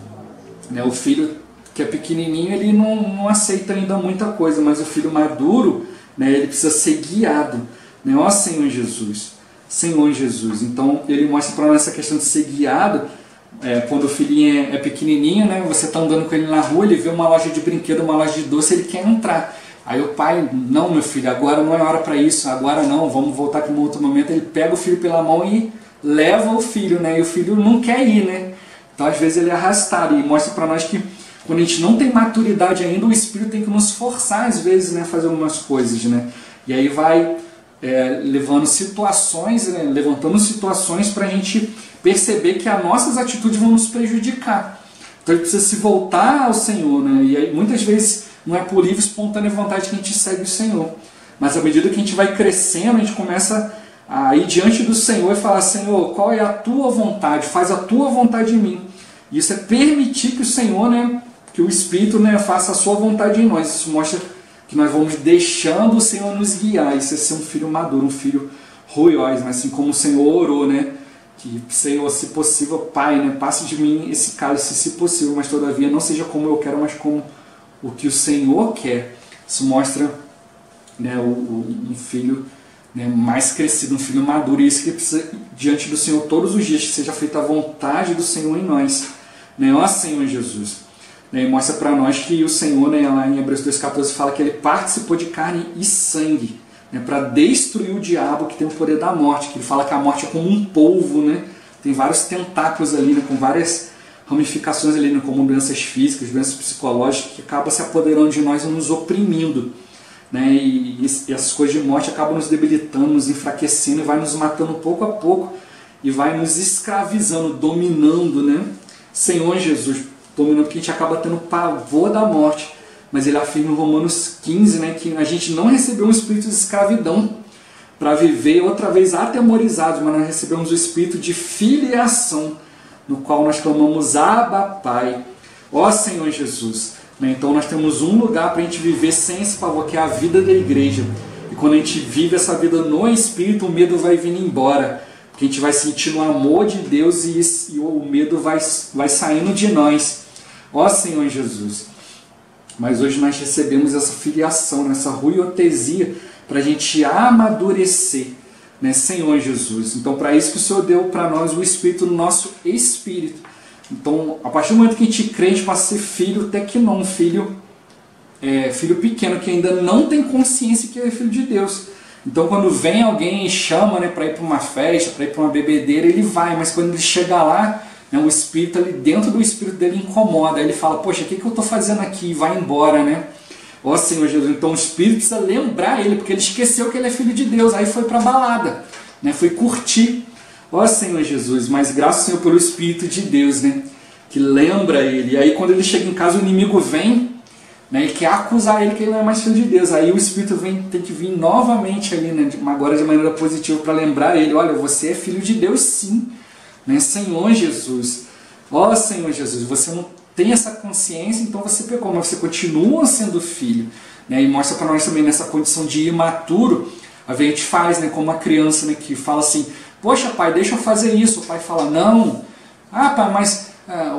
né, o filho que é pequenininho, ele não aceita ainda muita coisa, mas o filho maduro, né, ele precisa ser guiado, né? Ó Senhor Jesus, Senhor Jesus. Então ele mostra para nós essa questão de ser guiado. Quando o filhinho é pequenininho, né, você está andando com ele na rua, ele vê uma loja de brinquedo, uma loja de doce, ele quer entrar. Aí o pai, não, meu filho, agora não é hora para isso, agora não, vamos voltar para um outro momento. Ele pega o filho pela mão e leva o filho, né, e o filho não quer ir, né? Então às vezes ele é arrastado, e mostra para nós que quando a gente não tem maturidade ainda, o Espírito tem que nos forçar às vezes, né, a fazer algumas coisas, né? E aí vai levando situações, né, levantando situações para a gente perceber que as nossas atitudes vão nos prejudicar. Então a gente precisa se voltar ao Senhor, né? E aí muitas vezes não é por livre, espontânea vontade que a gente segue o Senhor. Mas à medida que a gente vai crescendo, a gente começa a ir diante do Senhor e falar: Senhor, qual é a tua vontade? Faz a tua vontade em mim. Isso é permitir que o Senhor, né, que o Espírito, né, faça a sua vontade em nós. Isso mostra que nós vamos deixando o Senhor nos guiar. Isso é ser um filho maduro, um filho ruiós, né? Assim como o Senhor orou, né? Que, Senhor, se possível, Pai, né, passe de mim esse cálice, se possível, mas todavia não seja como eu quero, mas como o que o Senhor quer. Isso mostra, né, um filho, né, mais crescido, um filho maduro, e isso que precisa diante do Senhor todos os dias, que seja feita a vontade do Senhor em nós, né? Ó Senhor Jesus, né? E mostra para nós que o Senhor, né, lá em Hebreus 2,14 fala que ele participou de carne e sangue, né, para destruir o diabo que tem o poder da morte, que ele fala que a morte é como um polvo, né? Tem vários tentáculos ali, né, com várias ramificações ali, né, como doenças físicas, doenças psicológicas, que acabam se apoderando de nós e nos oprimindo, né? E essas coisas de morte acabam nos debilitando, nos enfraquecendo e vai nos matando pouco a pouco e vai nos escravizando, dominando, né? Senhor Jesus, dominando, porque a gente acaba tendo pavor da morte. Mas ele afirma em Romanos 15, né, que a gente não recebeu um espírito de escravidão para viver outra vez atemorizados, mas nós recebemos o espírito de filiação, no qual nós clamamos Abba, Pai. Ó Senhor Jesus. Então nós temos um lugar para a gente viver sem esse pavor, que é a vida da igreja. E quando a gente vive essa vida no Espírito, o medo vai vindo embora. Porque a gente vai sentindo o amor de Deus e o medo vai saindo de nós. Ó Senhor Jesus. Mas hoje nós recebemos essa filiação, essa ruiotesia, para a gente amadurecer, né, Senhor Jesus. Então, para isso que o Senhor deu para nós o Espírito no nosso espírito. Então, a partir do momento que a gente crê, a gente passa a ser filho tecnon, filho pequeno, que ainda não tem consciência que é filho de Deus. Então, quando vem alguém e chama, né, para ir para uma festa, para ir para uma bebedeira, ele vai, mas quando ele chega lá, né, o Espírito ali dentro do Espírito dele incomoda. Aí ele fala, poxa, o que eu estou fazendo aqui? E vai embora, né? Ó Senhor Jesus, então o Espírito precisa lembrar ele, porque ele esqueceu que ele é filho de Deus, aí foi para a balada, né, foi curtir. Ó Senhor Jesus, mas graças ao Senhor pelo Espírito de Deus, né, que lembra ele. E aí quando ele chega em casa, o inimigo vem, né, e quer acusar ele que ele não é mais filho de Deus. Aí o Espírito tem que vir novamente ali, né, agora de maneira positiva, para lembrar ele, olha, você é filho de Deus sim, né, Senhor Jesus. Ó Senhor Jesus, você não tem essa consciência, então você pecou, mas você continua sendo filho, né, e mostra para nós também nessa condição de imaturo. A gente faz, né, como uma criança, né, que fala assim, poxa pai, deixa eu fazer isso. O pai fala, não. Ah pai, mas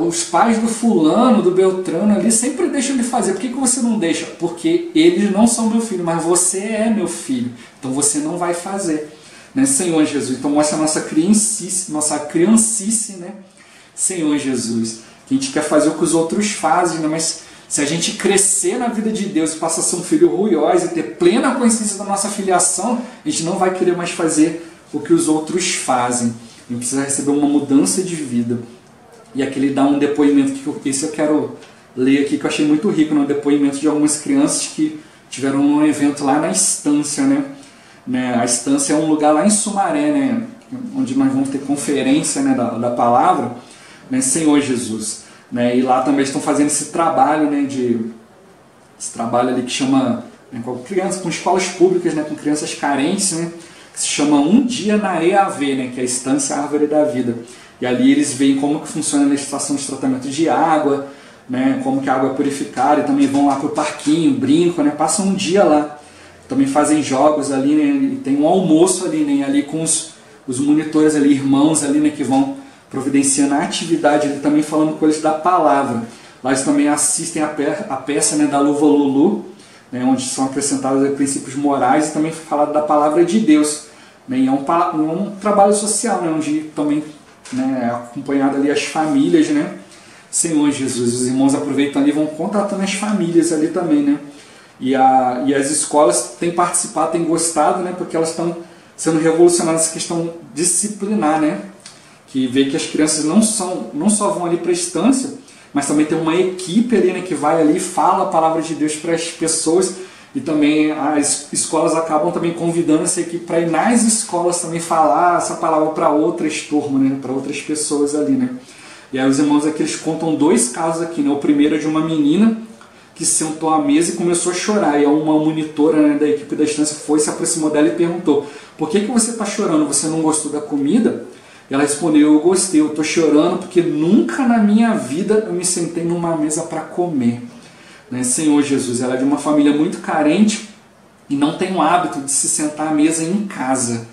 os pais do fulano, do Beltrano ali, sempre deixam ele fazer. Por que você não deixa? Porque eles não são meu filho, mas você é meu filho. Então você não vai fazer, né, Senhor Jesus. Então mostra a nossa criancice, né, Senhor Jesus. Que a gente quer fazer o que os outros fazem, né, mas se a gente crescer na vida de Deus e passar a ser um filho ruiós e ter plena consciência da nossa filiação, a gente não vai querer mais fazer o que os outros fazem. A gente precisa receber uma mudança de vida. E aqui ele dá um depoimento, esse eu quero ler aqui, que eu achei muito rico, um depoimento de algumas crianças que tiveram um evento lá na Estância, né? A Estância é um lugar lá em Sumaré, né, onde nós vamos ter conferência, né, da palavra, né, Senhor Jesus. Né, e lá também estão fazendo esse trabalho, né, esse trabalho ali que chama, né, com crianças, com escolas públicas, né, com crianças carentes, né, que se chama Um Dia na EAV, né, que é a Estância Árvore da Vida. E ali eles veem como que funciona a estação de tratamento de água, né, como que a água é purificada, e também vão lá para o parquinho, brincam, né, passam um dia lá. Também fazem jogos ali, né, e tem um almoço ali, né, ali com os monitores ali, irmãos ali, né, que vão providenciando a atividade, ali também falando com eles da palavra. Lá eles também assistem a peça, né, da Luva Lulu, né, onde são acrescentados princípios morais e também falado da palavra de Deus. Né, e é um trabalho social, né, onde também, né, é acompanhado ali as famílias, né, Senhor Jesus. Os irmãos aproveitam ali e vão contatando as famílias ali também, né. E as escolas têm participado, têm gostado, né, porque elas estão sendo revolucionadas nessa questão disciplinar, né, que vê que as crianças não só vão ali para a estância, mas também tem uma equipe ali, né, que vai ali e fala a palavra de Deus para as pessoas, e também as escolas acabam também convidando essa equipe para ir nas escolas também falar essa palavra para outras turmas, né, para outras pessoas ali, né. E aí os irmãos aqui, eles contam dois casos aqui, né, o primeiro é de uma menina que sentou à mesa e começou a chorar, e uma monitora, né, da equipe da estância se aproximou dela e perguntou, por que você está chorando? Você não gostou da comida? Ela respondeu: eu gostei, eu estou chorando porque nunca na minha vida eu me sentei numa mesa para comer. Né? Senhor Jesus, ela é de uma família muito carente e não tem o hábito de se sentar à mesa em casa.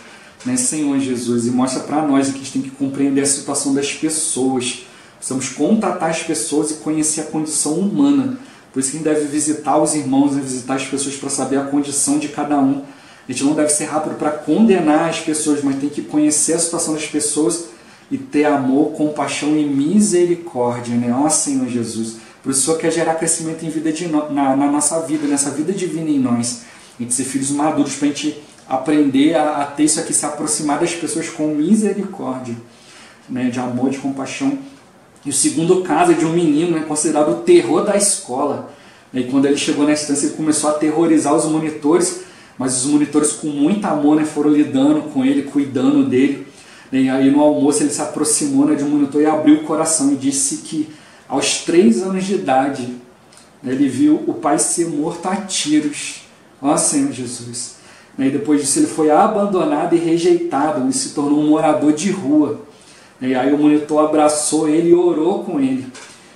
Né? Senhor Jesus, e mostra para nós que a gente tem que compreender a situação das pessoas. Precisamos contatar as pessoas e conhecer a condição humana. Por isso que a gente deve visitar os irmãos, visitar as pessoas para saber a condição de cada um. A gente não deve ser rápido para condenar as pessoas, mas tem que conhecer a situação das pessoas e ter amor, compaixão e misericórdia. Né? Ó Senhor Jesus. Por isso o Senhor quer gerar crescimento em vida na nossa vida, nessa vida divina em nós. A gente ser filhos maduros para a gente aprender a ter isso aqui, se aproximar das pessoas com misericórdia, né? De amor, de compaixão. E o segundo caso é de um menino, né, considerado o terror da escola. E quando ele chegou na instância, ele começou a aterrorizar os monitores, mas os monitores com muito amor, né, foram lidando com ele, cuidando dele. E aí no almoço ele se aproximou, né, de um monitor e abriu o coração e disse que aos 3 anos de idade, né, ele viu o pai ser morto a tiros. Ó Senhor Jesus. E depois disso ele foi abandonado e rejeitado, ele se tornou um morador de rua. E aí o monitor abraçou ele e orou com ele.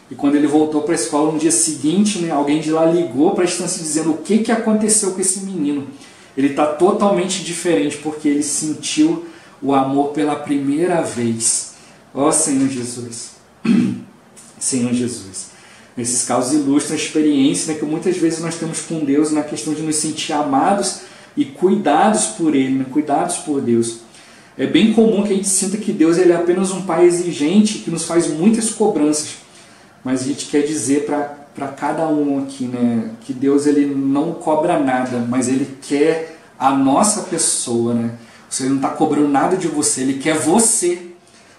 E quando ele voltou para a escola no dia seguinte, né, alguém de lá ligou para a instância dizendo o que aconteceu com esse menino. Ele está totalmente diferente porque ele sentiu o amor pela primeira vez. Ó Senhor Jesus. Senhor Jesus. Esses casos ilustram a experiência, né, que muitas vezes nós temos com Deus na questão de nos sentir amados e cuidados por Ele, né, cuidados por Deus. É bem comum que a gente sinta que Deus ele é apenas um pai exigente que nos faz muitas cobranças. Mas a gente quer dizer para cada um aqui, né, que Deus ele não cobra nada, mas Ele quer a nossa pessoa. Né? Ele não está cobrando nada de você, Ele quer você.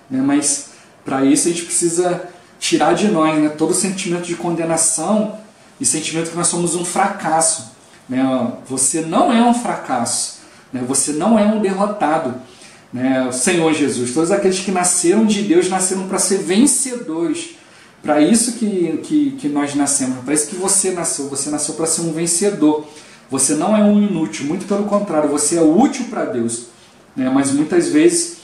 Né? Mas para isso a gente precisa tirar de nós, né, todo o sentimento de condenação e sentimento que nós somos um fracasso. Né? Você não é um fracasso, né? Você não é um derrotado. Né? Senhor Jesus, todos aqueles que nasceram de Deus nasceram para ser vencedores. Para isso que nós nascemos, para isso que você nasceu para ser um vencedor. Você não é um inútil, muito pelo contrário, você é útil para Deus. Né? Mas muitas vezes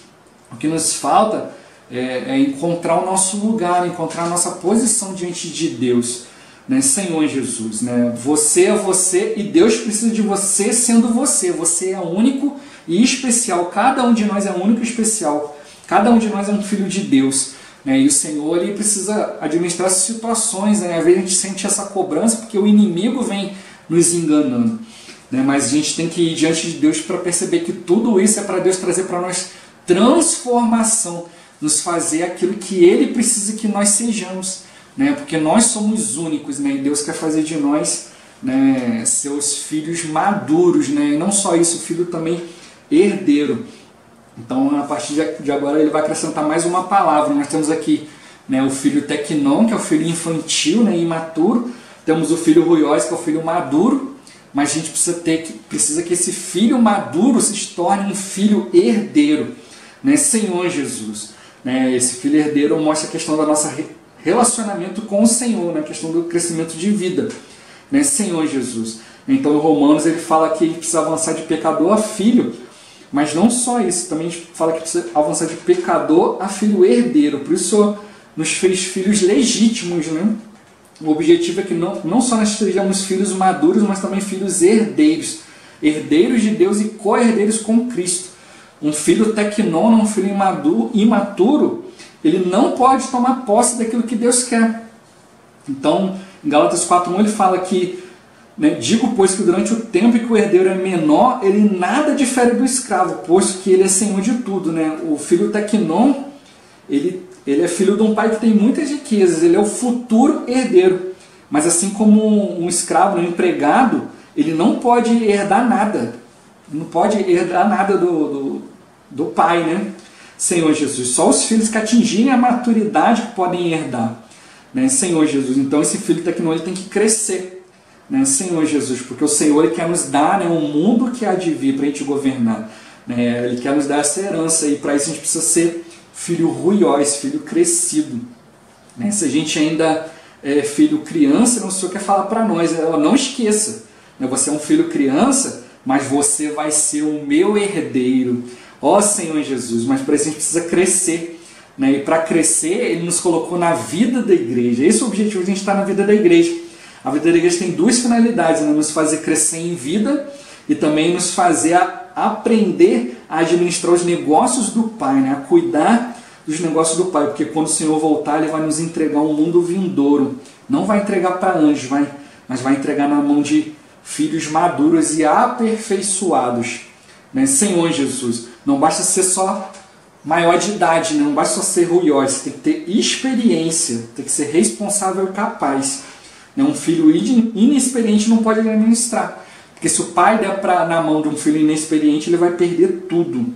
o que nos falta é encontrar o nosso lugar, encontrar a nossa posição diante de Deus. Né? Senhor Jesus, né? Você é você e Deus precisa de você sendo você. Você é único e especial. Cada um de nós é único e especial. Cada um de nós é um filho de Deus. Né? E o Senhor ele precisa administrar essas situações. Né? Às vezes a gente sente essa cobrança porque o inimigo vem nos enganando. Né? Mas a gente tem que ir diante de Deus para perceber que tudo isso é para Deus trazer para nós transformação, nos fazer aquilo que Ele precisa que nós sejamos. Né? Porque nós somos únicos, né? E Deus quer fazer de nós, né, seus filhos maduros. Né? E não só isso, o filho também herdeiro. Então, a partir de agora, ele vai acrescentar mais uma palavra. Nós temos aqui, né, o filho teknon, que é o filho infantil, né, imaturo. Temos o filho ruiós, que é o filho maduro. Mas a gente precisa que esse filho maduro se torne um filho herdeiro. Né? Senhor Jesus. Né? Esse filho herdeiro mostra a questão da nossa relacionamento com o Senhor, né? A questão do crescimento de vida. Né? Senhor Jesus. Então, em Romanos, ele fala que ele precisa avançar de pecador a filho. Mas não só isso, também fala que precisa avançar de pecador a filho herdeiro. Por isso, o Senhor nos fez filhos legítimos. Né? O objetivo é que não só nós sejamos filhos maduros, mas também filhos herdeiros. Herdeiros de Deus e co-herdeiros com Cristo. Um filho teknon, um filho imaturo, ele não pode tomar posse daquilo que Deus quer. Então, em Gálatas 4:1 ele fala que, né, digo, pois, que durante o tempo em que o herdeiro é menor, ele nada difere do escravo, posto que ele é senhor de tudo. Né? O filho teknon, ele é filho de um pai que tem muitas riquezas, ele é o futuro herdeiro. Mas assim como um escravo, um empregado, ele não pode herdar nada. Não pode herdar nada do pai, né? Senhor Jesus, só os filhos que atingirem a maturidade que podem herdar. Né? Senhor Jesus, então esse filho teknon ele tem que crescer. Né? Senhor Jesus, porque o Senhor ele quer nos dar, né, um mundo que há de vir para a gente governar. Né? Ele quer nos dar essa herança e para isso a gente precisa ser filho ruiós, filho crescido. Né? Se a gente ainda é filho criança, o Senhor quer falar para nós, não esqueça, né? Você é um filho criança, mas você vai ser o meu herdeiro. Ó Senhor Jesus, mas para isso a gente precisa crescer. Né? E para crescer, Ele nos colocou na vida da igreja. Esse é o objetivo de a gente estar na vida da igreja. A vida da igreja tem duas finalidades, né? Nos fazer crescer em vida e também nos fazer aprender a administrar os negócios do Pai, né? A cuidar dos negócios do Pai, porque quando o Senhor voltar, Ele vai nos entregar um mundo vindouro. Não vai entregar para anjos, mas vai entregar na mão de filhos maduros e aperfeiçoados. Né? Senhor Jesus, não basta ser só maior de idade, né? Não basta só ser ruiós, você tem que ter experiência, tem que ser responsável e capaz. Né? Um filho inexperiente não pode administrar, porque se o pai der na mão de um filho inexperiente, ele vai perder tudo.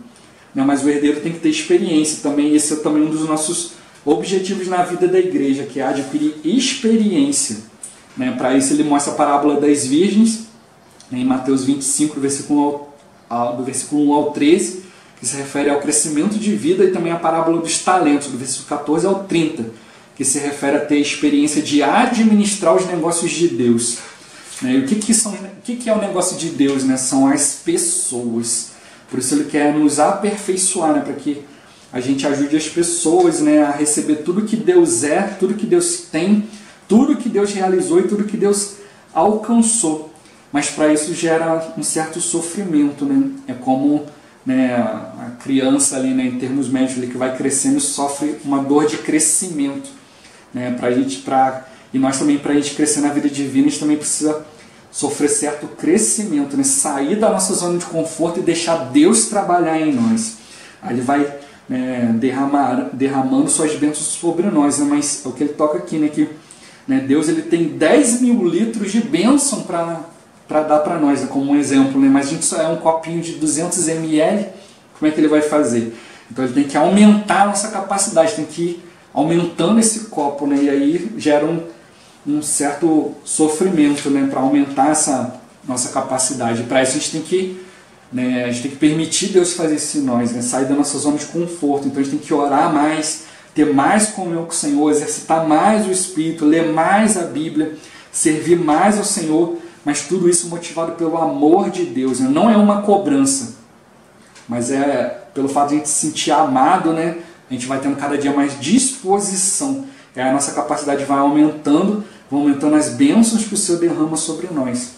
Né? Mas o herdeiro tem que ter experiência também. Esse é também um dos nossos objetivos na vida da igreja, que é adquirir experiência. Né? Para isso ele mostra a parábola das virgens, né? Em Mateus 25, do versículo 1 ao 13, que se refere ao crescimento de vida, e também a parábola dos talentos, do versículo 14 ao 30, que se refere a ter experiência de administrar os negócios de Deus. E o que é o negócio de Deus? Né? São as pessoas. Por isso Ele quer nos aperfeiçoar, né? Para que a gente ajude as pessoas, né? A receber tudo que Deus é, tudo que Deus tem, tudo que Deus realizou e tudo que Deus alcançou. Mas para isso gera um certo sofrimento. Né? É como, né, a criança ali, né, em termos médicos, ali, que vai crescendo e sofre uma dor de crescimento. Né? E nós também, para a gente crescer na vida divina, a gente também precisa sofrer certo crescimento, né? Sair da nossa zona de conforto e deixar Deus trabalhar em nós. Aí Ele vai, né, derramando suas bênçãos sobre nós. Né? Mas é o que Ele toca aqui, né? Que, né, Deus Ele tem 10 mil litros de bênção para dar para nós, né? Como um exemplo. Né? Mas a gente só é um copinho de 200 ml, como é que Ele vai fazer? Então Ele tem que aumentar a nossa capacidade, tem que ir aumentando esse copo, né? E aí gera um certo sofrimento, né? Para aumentar essa nossa capacidade. Para isso a gente tem que permitir Deus fazer isso em nós, né? Sair da nossa zona de conforto. Então a gente tem que orar mais, ter mais comunhão com o Senhor, exercitar mais o Espírito, ler mais a Bíblia, servir mais ao Senhor, mas tudo isso motivado pelo amor de Deus. Né? Não é uma cobrança, mas é pelo fato de a gente se sentir amado, né? A gente vai tendo cada dia mais disposição. E aí a nossa capacidade vai aumentando as bênçãos que o Senhor derrama sobre nós.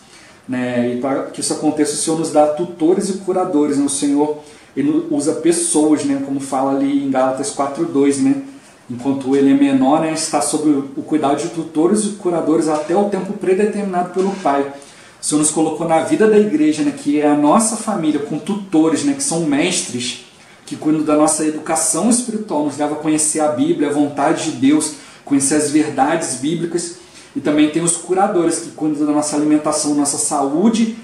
Né? E para que isso aconteça, o Senhor nos dá tutores e curadores. Né? O Senhor Ele usa pessoas, né? Como fala ali em Gálatas 4:2, né? Enquanto Ele é menor, né? Está sob o cuidado de tutores e curadores até o tempo predeterminado pelo Pai. O Senhor nos colocou na vida da igreja, né? Que é a nossa família, com tutores, né? Que são mestres, que cuidam da nossa educação espiritual, nos leva a conhecer a Bíblia, a vontade de Deus, conhecer as verdades bíblicas. E também tem os curadores, que cuidam da nossa alimentação, nossa saúde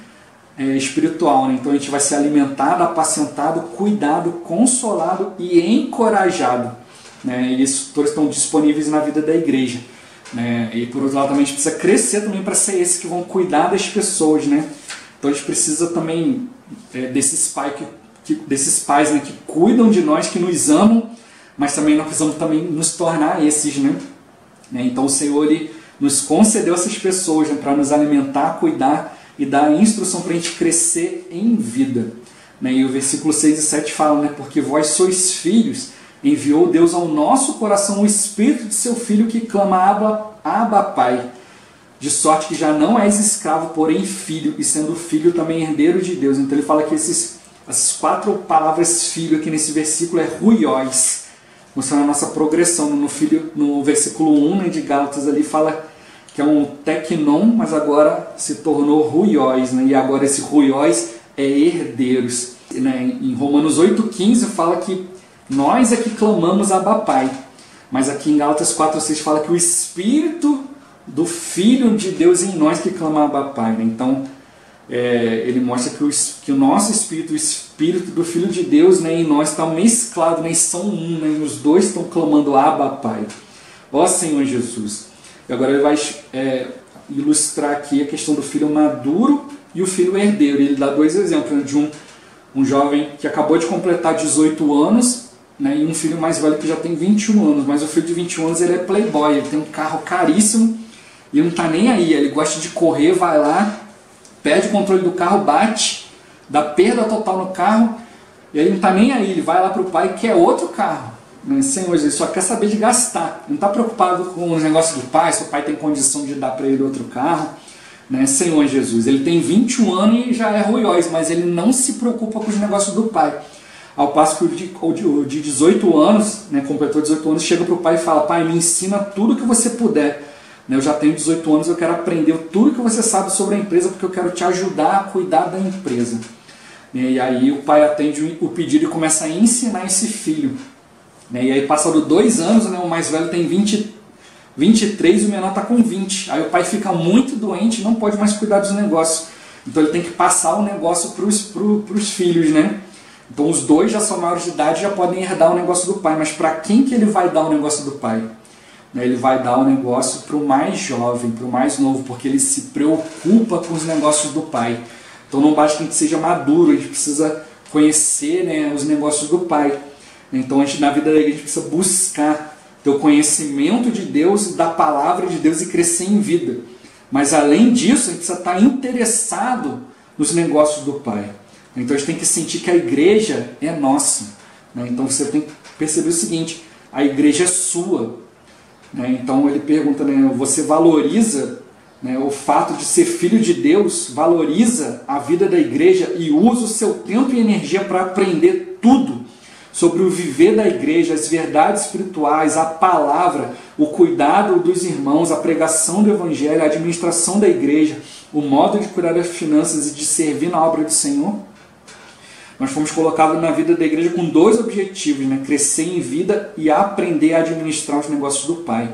espiritual. Né? Então a gente vai ser alimentado, apacentado, cuidado, consolado e encorajado. Né? E esses tutores estão disponíveis na vida da igreja. Né? E por outro lado também a gente precisa crescer também para ser esses que vão cuidar das pessoas. Né? Então a gente precisa também desses pais, né, que cuidam de nós, que nos amam, mas também nós precisamos também nos tornar esses. Né? Então o Senhor Ele nos concedeu essas pessoas, né, para nos alimentar, cuidar e dar instrução para a gente crescer em vida. Né? E o versículo 6 e 7 fala, né, porque vós sois filhos, enviou Deus ao nosso coração o Espírito de seu Filho que clama Abba, Pai. De sorte que já não és escravo, porém filho, e sendo filho também herdeiro de Deus. Então ele fala que essas 4 palavras filho aqui nesse versículo é ruiós, mostrando a nossa progressão. No versículo 1, né, de Gálatas ali fala que é um teknon, mas agora se tornou ruiós, né? E agora esse ruiós é herdeiros. Né? Em Romanos 8,15 fala que nós é que clamamos Abba Pai, mas aqui em Gálatas 4,6 fala que o Espírito do Filho de Deus em nós que clama Abba Pai. Né? Então ele mostra que o nosso Espírito, o Espírito do Filho de Deus, né, em nós está mesclado, né, e são um, né, e os dois estão clamando Abba Pai. Ó Senhor Jesus. E agora ele vai ilustrar aqui a questão do filho maduro e o filho herdeiro. Ele dá 2 exemplos, né, de um jovem que acabou de completar 18 anos, né, e um filho mais velho que já tem 21 anos. Mas o filho de 21 anos ele é playboy, ele tem um carro caríssimo e não está nem aí. Ele gosta de correr, vai lá, perde o controle do carro, bate, dá perda total no carro, E aí ele não está nem aí, ele vai lá para o pai e quer outro carro. Né? Senhor, ele só quer saber de gastar. Não está preocupado com os negócios do pai, se o pai tem condição de dar para ele outro carro. Né? Senhor Jesus, ele tem 21 anos e já é ruióis, mas ele não se preocupa com os negócios do pai. Ao passo que o de 18 anos, né, completou 18 anos, chega para o pai e fala: pai, me ensina tudo que você puder. Eu já tenho 18 anos, eu quero aprender tudo que você sabe sobre a empresa, porque eu quero te ajudar a cuidar da empresa. E aí o pai atende o pedido e começa a ensinar esse filho. E aí, passado 2 anos, o mais velho tem 23 e o menor está com 20. Aí o pai fica muito doente e não pode mais cuidar dos negócios. Então ele tem que passar o negócio para os filhos, né? Então os dois já são maiores de idade, já podem herdar o negócio do pai. Mas para quem que ele vai dar o negócio do pai? Ele vai dar o negócio para o mais jovem, para o mais novo, porque ele se preocupa com os negócios do pai. Então não basta que a gente seja maduro, a gente precisa conhecer, né, os negócios do pai. Então na vida da igreja a gente precisa buscar ter o conhecimento de Deus, da palavra de Deus e crescer em vida. Mas além disso, a gente precisa estar interessado nos negócios do pai. Então a gente tem que sentir que a igreja é nossa. Então você tem que perceber o seguinte: a igreja é sua. Então ele pergunta, você valoriza, o fato de ser filho de Deus, valoriza a vida da igreja e usa o seu tempo e energia para aprender tudo sobre o viver da igreja, as verdades espirituais, a palavra, o cuidado dos irmãos, a pregação do evangelho, a administração da igreja, o modo de cuidar das finanças e de servir na obra do Senhor? Nós fomos colocados na vida da igreja com 2 objetivos, crescer em vida e aprender a administrar os negócios do Pai.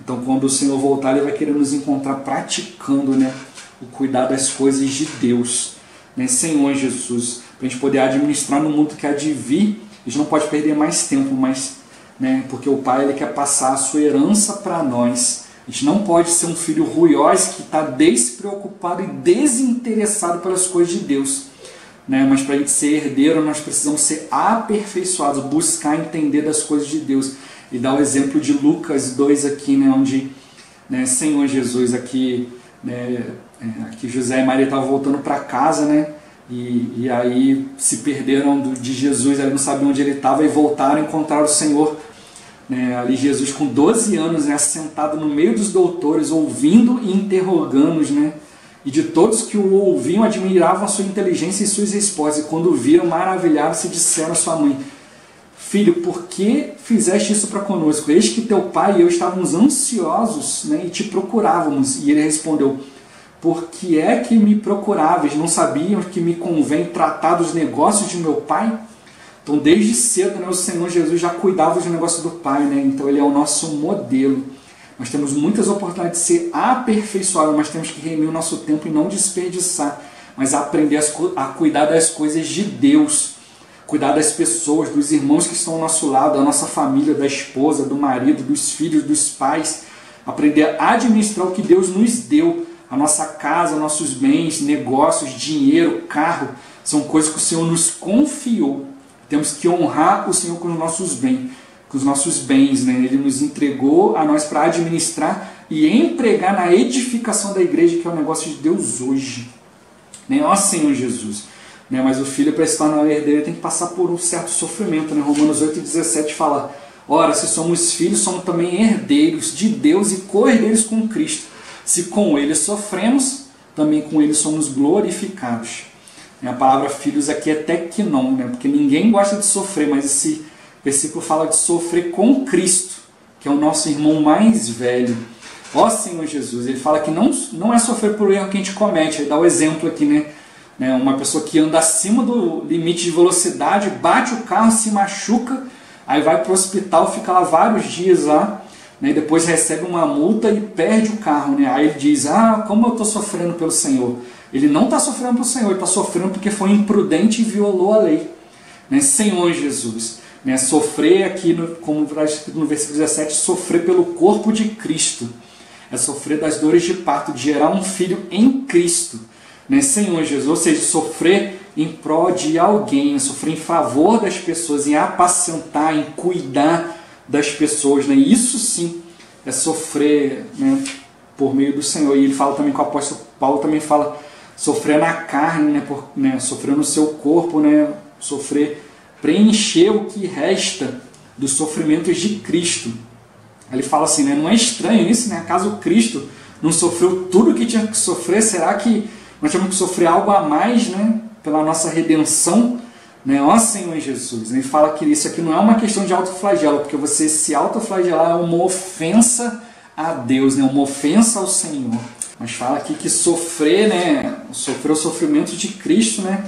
Então, quando o Senhor voltar, Ele vai querer nos encontrar praticando o cuidar das coisas de Deus. Senhor Jesus, para a gente poder administrar no mundo que há de vir, a gente não pode perder mais tempo, porque o Pai ele quer passar a sua herança para nós. A gente não pode ser um filho ruiós que está despreocupado e desinteressado pelas coisas de Deus. Mas para a gente ser herdeiro, nós precisamos ser aperfeiçoados, buscar entender das coisas de Deus. E dar o exemplo de Lucas 2 aqui, onde, Senhor Jesus, aqui José e Maria estavam voltando para casa, e aí se perderam de Jesus, aí não sabiam onde ele estava e voltaram a encontrar o Senhor. Ali Jesus com 12 anos, assentado no meio dos doutores, ouvindo e interrogando-os, e de todos que o ouviam admiravam a sua inteligência e suas respostas, e quando o viram, maravilharam-se e disseram à sua mãe: Filho, por que fizeste isso para conosco? Eis que teu pai e eu estávamos ansiosos, e te procurávamos. E ele respondeu: Por que é que me procuráveis? Não sabiam que me convém tratar dos negócios de meu pai? Então desde cedo, o Senhor Jesus já cuidava dos negócios do pai, então ele é o nosso modelo. Nós temos muitas oportunidades de ser aperfeiçoados, mas temos que remir o nosso tempo e não desperdiçar, mas aprender a cuidar das coisas de Deus, cuidar das pessoas, dos irmãos que estão ao nosso lado, da nossa família, da esposa, do marido, dos filhos, dos pais, aprender a administrar o que Deus nos deu, a nossa casa, nossos bens, negócios, dinheiro, carro, são coisas que o Senhor nos confiou. Temos que honrar o Senhor com os nossos bens, Ele nos entregou a nós para administrar e empregar na edificação da igreja, que é o negócio de Deus hoje. Ó Senhor Jesus. Mas o filho, para se tornar herdeiro, tem que passar por um certo sofrimento. Romanos 8,17 fala: Ora, se somos filhos, somos também herdeiros de Deus e co-herdeiros com Cristo. Se com Ele sofremos, também com Ele somos glorificados. A palavra filhos aqui é teknon, porque ninguém gosta de sofrer, mas esse versículo fala de sofrer com Cristo, que é o nosso irmão mais velho. Ó Senhor Jesus, ele fala que não é sofrer por erro que a gente comete. Ele dá o exemplo aqui, uma pessoa que anda acima do limite de velocidade, bate o carro, se machuca, aí vai para o hospital, fica lá vários dias lá, e depois recebe uma multa e perde o carro. Aí ele diz: como eu estou sofrendo pelo Senhor. Ele não está sofrendo pelo Senhor, ele está sofrendo porque foi imprudente e violou a lei. Senhor Jesus. Sofrer aqui, como está escrito no versículo 17, sofrer pelo corpo de Cristo. É sofrer das dores de parto, de gerar um filho em Cristo. Senhor Jesus, ou seja, sofrer em prol de alguém, sofrer em favor das pessoas, em apacentar, em cuidar das pessoas. Isso sim é sofrer por meio do Senhor. E ele fala também, com o apóstolo Paulo também fala, sofrer na carne, sofrer no seu corpo, sofrer preencher o que resta dos sofrimentos de Cristo. Ele fala assim, né, não é estranho isso, né? Acaso Cristo não sofreu tudo o que tinha que sofrer? Será que nós temos que sofrer algo a mais, né, pela nossa redenção? Né? Ó Senhor Jesus, ele fala que isso aqui não é uma questão de autoflagelo, porque você se autoflagelar é uma ofensa a Deus, né? Uma ofensa ao Senhor. Mas fala aqui que sofrer, né, sofrer o sofrimento de Cristo, né,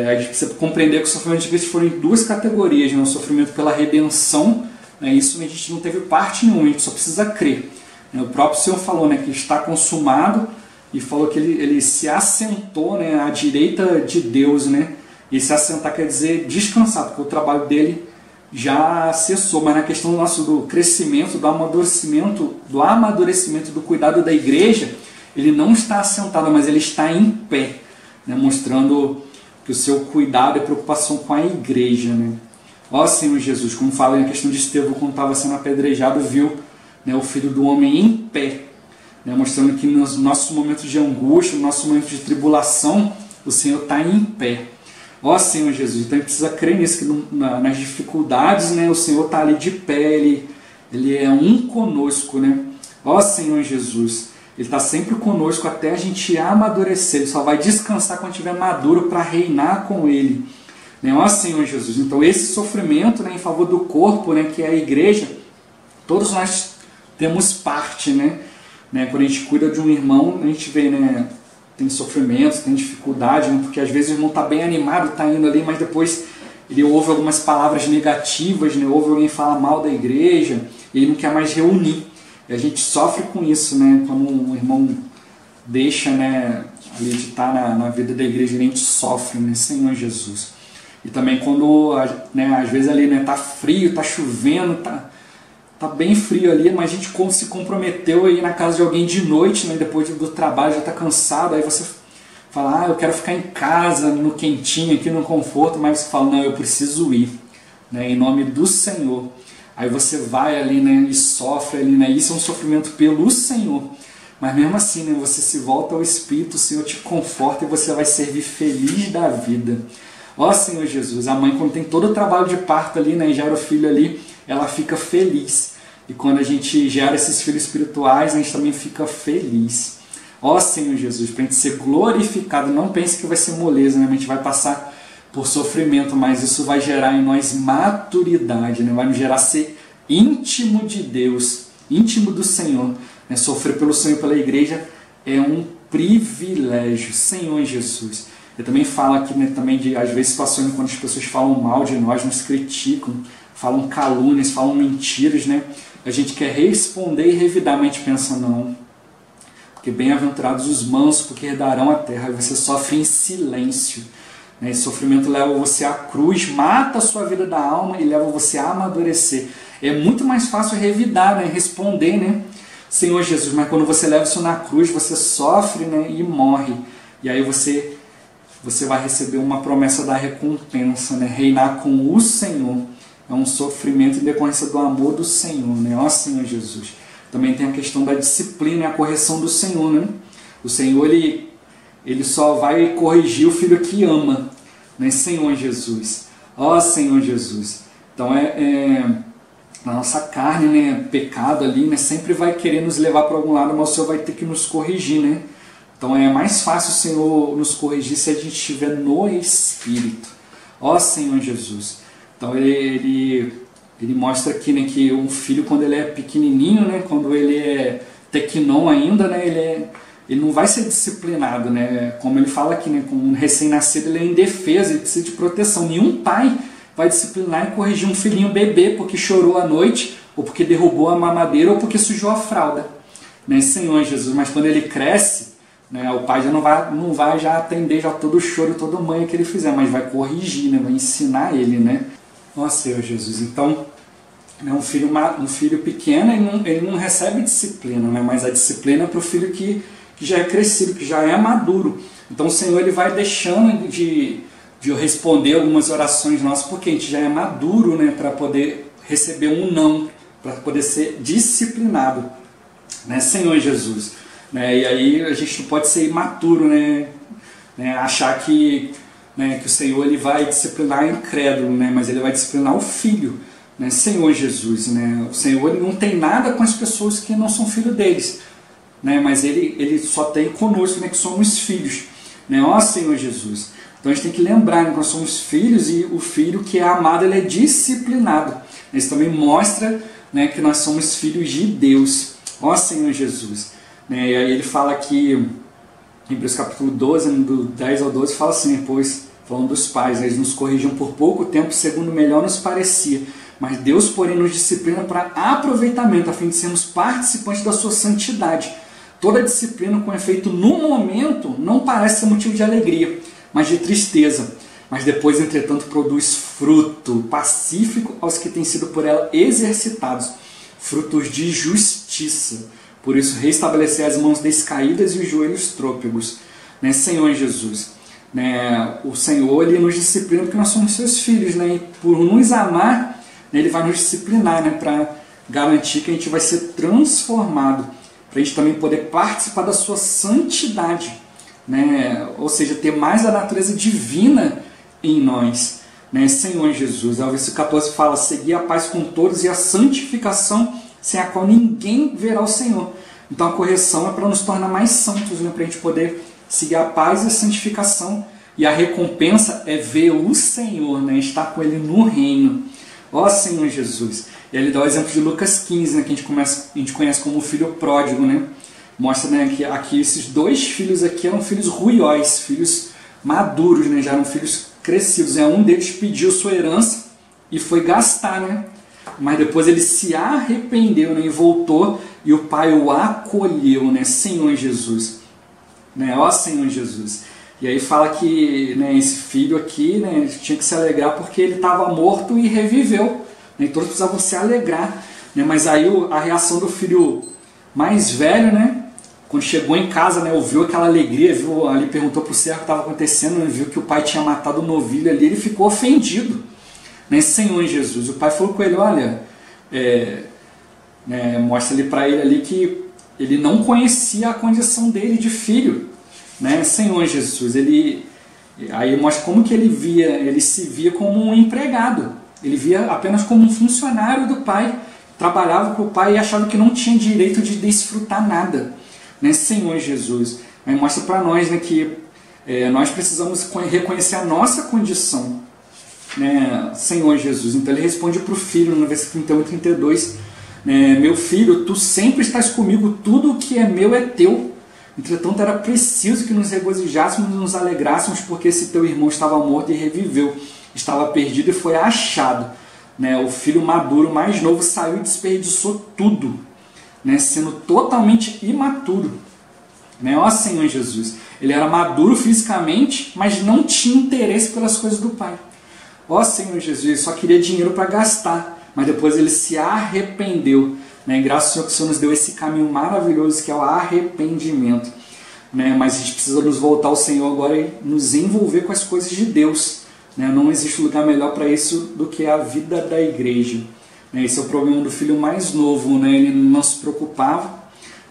a gente precisa compreender que o sofrimento de Cristo foram em duas categorias, né? O sofrimento pela redenção, né? Isso a gente não teve parte nenhuma, a gente só precisa crer. O próprio Senhor falou, né, que está consumado, e falou que ele se assentou, né, à direita de Deus, né? E se assentar quer dizer descansar, porque o trabalho dele já cessou. Mas na questão do crescimento, do amadurecimento, do cuidado da igreja, ele não está assentado, mas ele está em pé, né, mostrando que o seu cuidado e preocupação com a igreja, né? Ó Senhor Jesus, como fala na questão de Estevão, quando estava sendo apedrejado, viu, né, o Filho do Homem em pé, né, mostrando que nos nossos momentos de angústia, nos nossos momentos de tribulação, o Senhor está em pé. Ó Senhor Jesus, então a gente precisa crer nisso, que nas dificuldades, né, o Senhor está ali de pé, ele é um conosco, né? Ó Senhor Jesus, Ele está sempre conosco até a gente amadurecer, Ele só vai descansar quando estiver maduro para reinar com Ele. Né? Ó Senhor Jesus, então esse sofrimento, né, em favor do corpo, né, que é a igreja, todos nós temos parte, né? Quando a gente cuida de um irmão, a gente vê, né, tem sofrimento, tem dificuldade, né, porque às vezes o irmão está bem animado, está indo ali, mas depois ele ouve algumas palavras negativas, né, ouve alguém falar mal da igreja, e ele não quer mais reunir. E a gente sofre com isso, né, quando um irmão deixa, né, ali de estar na vida da igreja, a gente sofre, né, Senhor Jesus. E também quando, né, às vezes ali, né, tá frio, tá chovendo, tá bem frio ali, mas a gente se comprometeu a ir na casa de alguém de noite, né, depois do trabalho, já está cansado, aí você fala, eu quero ficar em casa, no quentinho, aqui no conforto, mas você fala, não, eu preciso ir, né, em nome do Senhor. Aí você vai ali, né, e sofre ali, né, isso é um sofrimento pelo Senhor, mas mesmo assim, né, você se volta ao Espírito, o Senhor te conforta e você vai servir feliz da vida. Ó Senhor Jesus, a mãe quando tem todo o trabalho de parto ali, né, e gera o filho ali, ela fica feliz. E quando a gente gera esses filhos espirituais, a gente também fica feliz. Ó Senhor Jesus, para a gente ser glorificado, não pense que vai ser moleza, né? A gente vai passar por sofrimento, mas isso vai gerar em nós maturidade, né? Vai nos gerar ser íntimo de Deus, íntimo do Senhor. Né? Sofrer pelo Senhor e pela igreja é um privilégio, Senhor Jesus. Eu também falo aqui, né, também de, às vezes, situações quando as pessoas falam mal de nós, nos criticam, falam calúnias, falam mentiras, né? A gente quer responder e revidar, mas a gente pensa, não. Porque bem-aventurados os mansos, porque herdarão a terra. E você sofre em silêncio. Né? Esse sofrimento leva você à cruz, mata a sua vida da alma e leva você a amadurecer. É muito mais fácil revidar, né? Responder, né? Senhor Jesus, mas quando você leva isso na cruz, você sofre, né? E morre. E aí você vai receber uma promessa da recompensa, né? Reinar com o Senhor. É um sofrimento em decorrência do amor do Senhor, né? Ó Senhor Jesus. Também tem a questão da disciplina e a correção do Senhor, né? O Senhor, ele só vai corrigir o filho que ama, né? Senhor Jesus. Ó Senhor Jesus. Então na nossa carne, né? Pecado ali, né? Sempre vai querer nos levar para algum lado, mas o Senhor vai ter que nos corrigir, né? Então é mais fácil o Senhor nos corrigir se a gente estiver no Espírito. Ó Senhor Jesus. Então ele mostra aqui, né, que um filho, quando ele é pequenininho, né, quando ele é tequinon ainda, né, ele não vai ser disciplinado, né, como ele fala aqui, né, como um recém-nascido ele é indefeso, ele precisa de proteção. Nenhum pai vai disciplinar e corrigir um filhinho bebê porque chorou à noite, ou porque derrubou a mamadeira, ou porque sujou a fralda, né, Senhor Jesus. Mas quando ele cresce, né, o pai já não vai já atender já todo o choro, toda manha que ele fizer, mas vai corrigir, né, vai ensinar ele, né. Nossa, Senhor Jesus, então um filho pequeno ele não recebe disciplina, né? Mas a disciplina é para o filho que já é crescido, que já é maduro. Então o Senhor ele vai deixando de responder algumas orações nossas, porque a gente já é maduro, né? Para poder receber um não, para poder ser disciplinado, né? Senhor Jesus. Né? E aí a gente não pode ser imaturo, né? Achar que né, que o Senhor ele vai disciplinar o incrédulo, né, mas ele vai disciplinar o filho, né, Senhor Jesus. Né, o Senhor ele não tem nada com as pessoas que não são filhos deles, né, mas ele só tem conosco, né, que somos filhos. Né, ó Senhor Jesus. Então a gente tem que lembrar, né, que nós somos filhos e o filho que é amado ele é disciplinado. Isso também mostra, né, que nós somos filhos de Deus. Ó Senhor Jesus. Né, e aí ele fala aqui, em Hebreus capítulo 12, do 10 ao 12, fala assim, pois, falando dos pais, eles nos corrigiam por pouco tempo, segundo melhor nos parecia. Mas Deus, porém, nos disciplina para aproveitamento, a fim de sermos participantes da sua santidade. Toda disciplina com efeito no momento não parece ser motivo de alegria, mas de tristeza. Mas depois, entretanto, produz fruto pacífico aos que têm sido por ela exercitados, frutos de justiça. Por isso, restabelecer as mãos descaídas e os joelhos trôpegos. Né, Senhor Jesus. Né, o Senhor ele nos disciplina porque nós somos seus filhos. Né, e por nos amar, né, ele vai nos disciplinar, né, para garantir que a gente vai ser transformado, para a gente também poder participar da sua santidade. Né, ou seja, ter mais da natureza divina em nós. Né, Senhor Jesus. O versículo 14 fala, seguir a paz com todos e a santificação, sem a qual ninguém verá o Senhor. Então a correção é para nos tornar mais santos, né? Para a gente poder seguir a paz e a santificação. E a recompensa é ver o Senhor, né? Estar com Ele no reino. Ó Senhor Jesus. E ele dá o exemplo de Lucas 15, né? Que a gente conhece como o filho pródigo. Né? Mostra, né, que aqui esses dois filhos aqui eram filhos ruióis, filhos maduros, né? Já eram filhos crescidos. Um deles pediu sua herança e foi gastar, né? Mas depois ele se arrependeu, né, e voltou, e o pai o acolheu, né, Senhor Jesus. Né, ó Senhor Jesus. E aí fala que, né, esse filho aqui, né, tinha que se alegrar porque ele estava morto e reviveu. Né, todos precisavam se alegrar. Né, mas aí a reação do filho mais velho, né, quando chegou em casa, né, ouviu aquela alegria, viu, ali perguntou para o servo o que estava acontecendo, né, viu que o pai tinha matado o novilho ali, ele ficou ofendido. Né, Senhor Jesus, o pai falou com ele, olha, né, mostra ali para ele ali que ele não conhecia a condição dele de filho, né, Senhor Jesus, aí mostra como que ele se via como um empregado, ele via apenas como um funcionário do pai, trabalhava para o pai e achava que não tinha direito de desfrutar nada, né, Senhor Jesus. Aí mostra para nós, né, que nós precisamos reconhecer a nossa condição, né, Senhor Jesus. Então ele responde para o filho no versículo 31 e 32, né, meu filho, tu sempre estás comigo, tudo o que é meu é teu. Entretanto era preciso que nos regozijássemos e nos alegrássemos, porque esse teu irmão estava morto e reviveu, estava perdido e foi achado. Né, o filho maduro mais novo saiu e desperdiçou tudo, né, sendo totalmente imaturo. Né, ó Senhor Jesus, ele era maduro fisicamente, mas não tinha interesse pelas coisas do pai. Ó Senhor Jesus, ele só queria dinheiro para gastar, mas depois ele se arrependeu. Né? Graças ao Senhor que o Senhor nos deu esse caminho maravilhoso que é o arrependimento. Né? Mas a gente precisa nos voltar ao Senhor agora e nos envolver com as coisas de Deus. Né? Não existe lugar melhor para isso do que a vida da igreja. Né? Esse é o problema do filho mais novo. Né? Ele não se preocupava,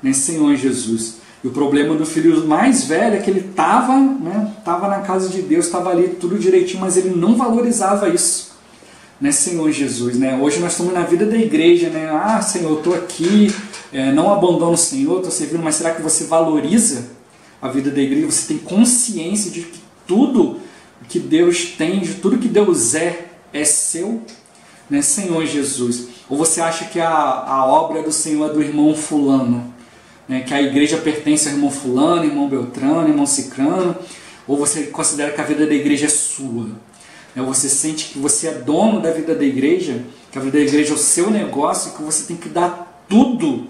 né? Senhor Jesus. E o problema do filho mais velho é que ele estava, né, na casa de Deus, estava ali tudo direitinho, mas ele não valorizava isso. Né, Senhor Jesus. Né? Hoje nós estamos na vida da igreja. Né? Ah, Senhor, eu estou aqui, não abandono o Senhor, estou servindo, mas será que você valoriza a vida da igreja? Você tem consciência de que tudo que Deus tem, de tudo que Deus é seu? Né, Senhor Jesus. Ou você acha que a obra do Senhor é do irmão fulano? Que a igreja pertence ao irmão fulano, irmão Beltrano, irmão Cicrano, ou você considera que a vida da igreja é sua? Ou você sente que você é dono da vida da igreja, que a vida da igreja é o seu negócio, que você tem que dar tudo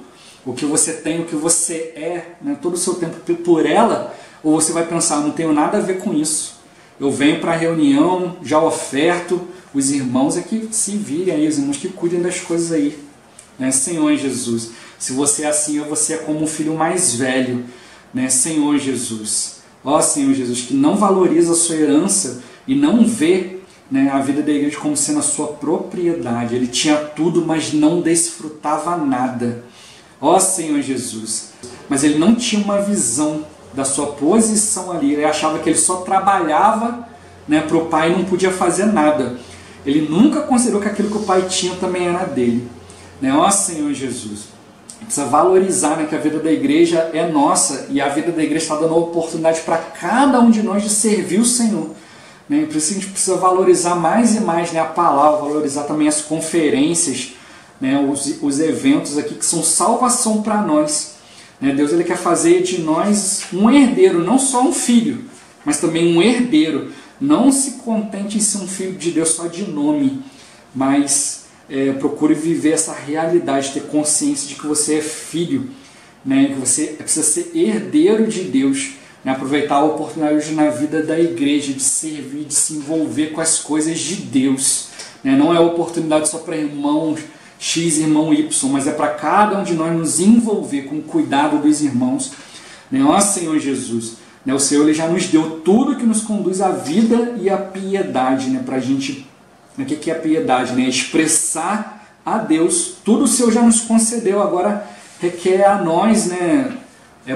o que você tem, o que você é, né, todo o seu tempo por ela? Ou você vai pensar, não tenho nada a ver com isso, eu venho para a reunião, já oferto, os irmãos é que se virem aí, os irmãos que cuidem das coisas aí, né, Senhor Jesus. Se você é assim, você é como um filho mais velho, né, Senhor Jesus. Ó Senhor Jesus, que não valoriza a sua herança e não vê, né, a vida da igreja como sendo a sua propriedade. Ele tinha tudo, mas não desfrutava nada. Ó Senhor Jesus. Mas ele não tinha uma visão da sua posição ali. Ele achava que ele só trabalhava, né, para o pai não podia fazer nada. Ele nunca considerou que aquilo que o pai tinha também era dele. Né? Ó Senhor Jesus, precisa valorizar, né, que a vida da igreja é nossa e a vida da igreja está dando oportunidade para cada um de nós de servir o Senhor. Né? Por isso a gente precisa valorizar mais e mais, né, a palavra, valorizar também as conferências, né, os eventos aqui que são salvação para nós. Né? Deus ele quer fazer de nós um herdeiro, não só um filho, mas também um herdeiro. Não se contente em ser um filho de Deus só de nome, mas procure viver essa realidade, ter consciência de que você é filho, né? Que você precisa ser herdeiro de Deus, né? Aproveitar a oportunidade hoje na vida da igreja de servir, de se envolver com as coisas de Deus. Né? Não é oportunidade só para irmão X, irmão Y, mas é para cada um de nós nos envolver com o cuidado dos irmãos. Né? Ó Senhor Jesus, né? O Senhor ele já nos deu tudo que nos conduz à vida e à piedade, né? Para a gente, o que é a piedade? Né? Expressar a Deus, tudo o Senhor já nos concedeu, agora requer a nós, né,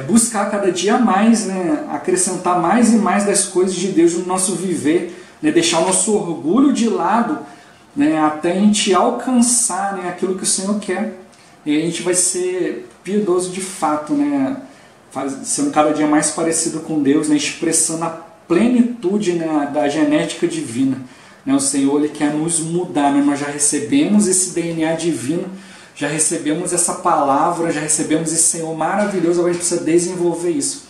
buscar cada dia mais, né, acrescentar mais e mais das coisas de Deus no nosso viver, né, deixar o nosso orgulho de lado, né, até a gente alcançar, né, aquilo que o Senhor quer. E a gente vai ser piedoso de fato, né, sendo cada dia mais parecido com Deus, né, expressando a plenitude, né, da genética divina. Né, o Senhor ele quer nos mudar, né, nós já recebemos esse DNA divino, já recebemos essa palavra, já recebemos esse Senhor maravilhoso, agora a gente precisa desenvolver isso.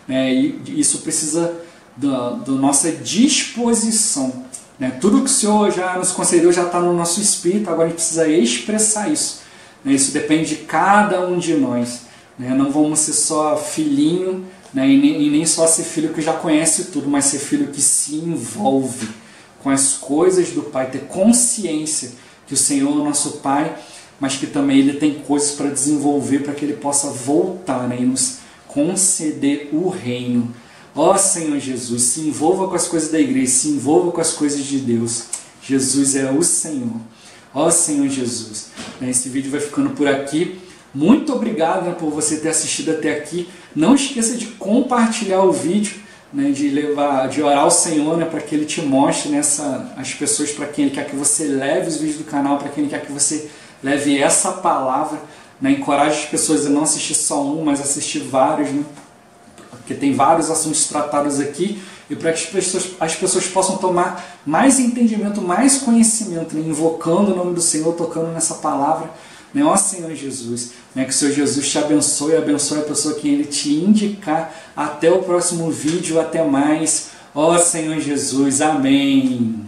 Né, e isso precisa da nossa disposição. Né, tudo que o Senhor já nos concedeu já está no nosso espírito, agora a gente precisa expressar isso. Né, isso depende de cada um de nós. Né, não vamos ser só filhinho, né, e nem só ser filho que já conhece tudo, mas ser filho que se envolve com as coisas do Pai, ter consciência que o Senhor é o nosso Pai, mas que também Ele tem coisas para desenvolver para que Ele possa voltar, né, e nos conceder o reino. Ó Senhor Jesus, se envolva com as coisas da igreja, se envolva com as coisas de Deus. Jesus é o Senhor. Ó Senhor Jesus. Esse vídeo vai ficando por aqui. Muito obrigado, né, por você ter assistido até aqui. Não esqueça de compartilhar o vídeo, né, de orar ao Senhor, né, para que Ele te mostre, né, as pessoas para quem Ele quer que você leve os vídeos do canal, para quem Ele quer que você leve essa palavra. Né, encoraje as pessoas a não assistir só um, mas assistir vários, né, porque tem vários assuntos tratados aqui, e para que as pessoas possam tomar mais entendimento, mais conhecimento, né, invocando o nome do Senhor, tocando nessa palavra. Né? Ó Senhor Jesus, né? Que o Senhor Jesus te abençoe, abençoe a pessoa que Ele te indicar. Até o próximo vídeo, até mais. Ó Senhor Jesus, amém.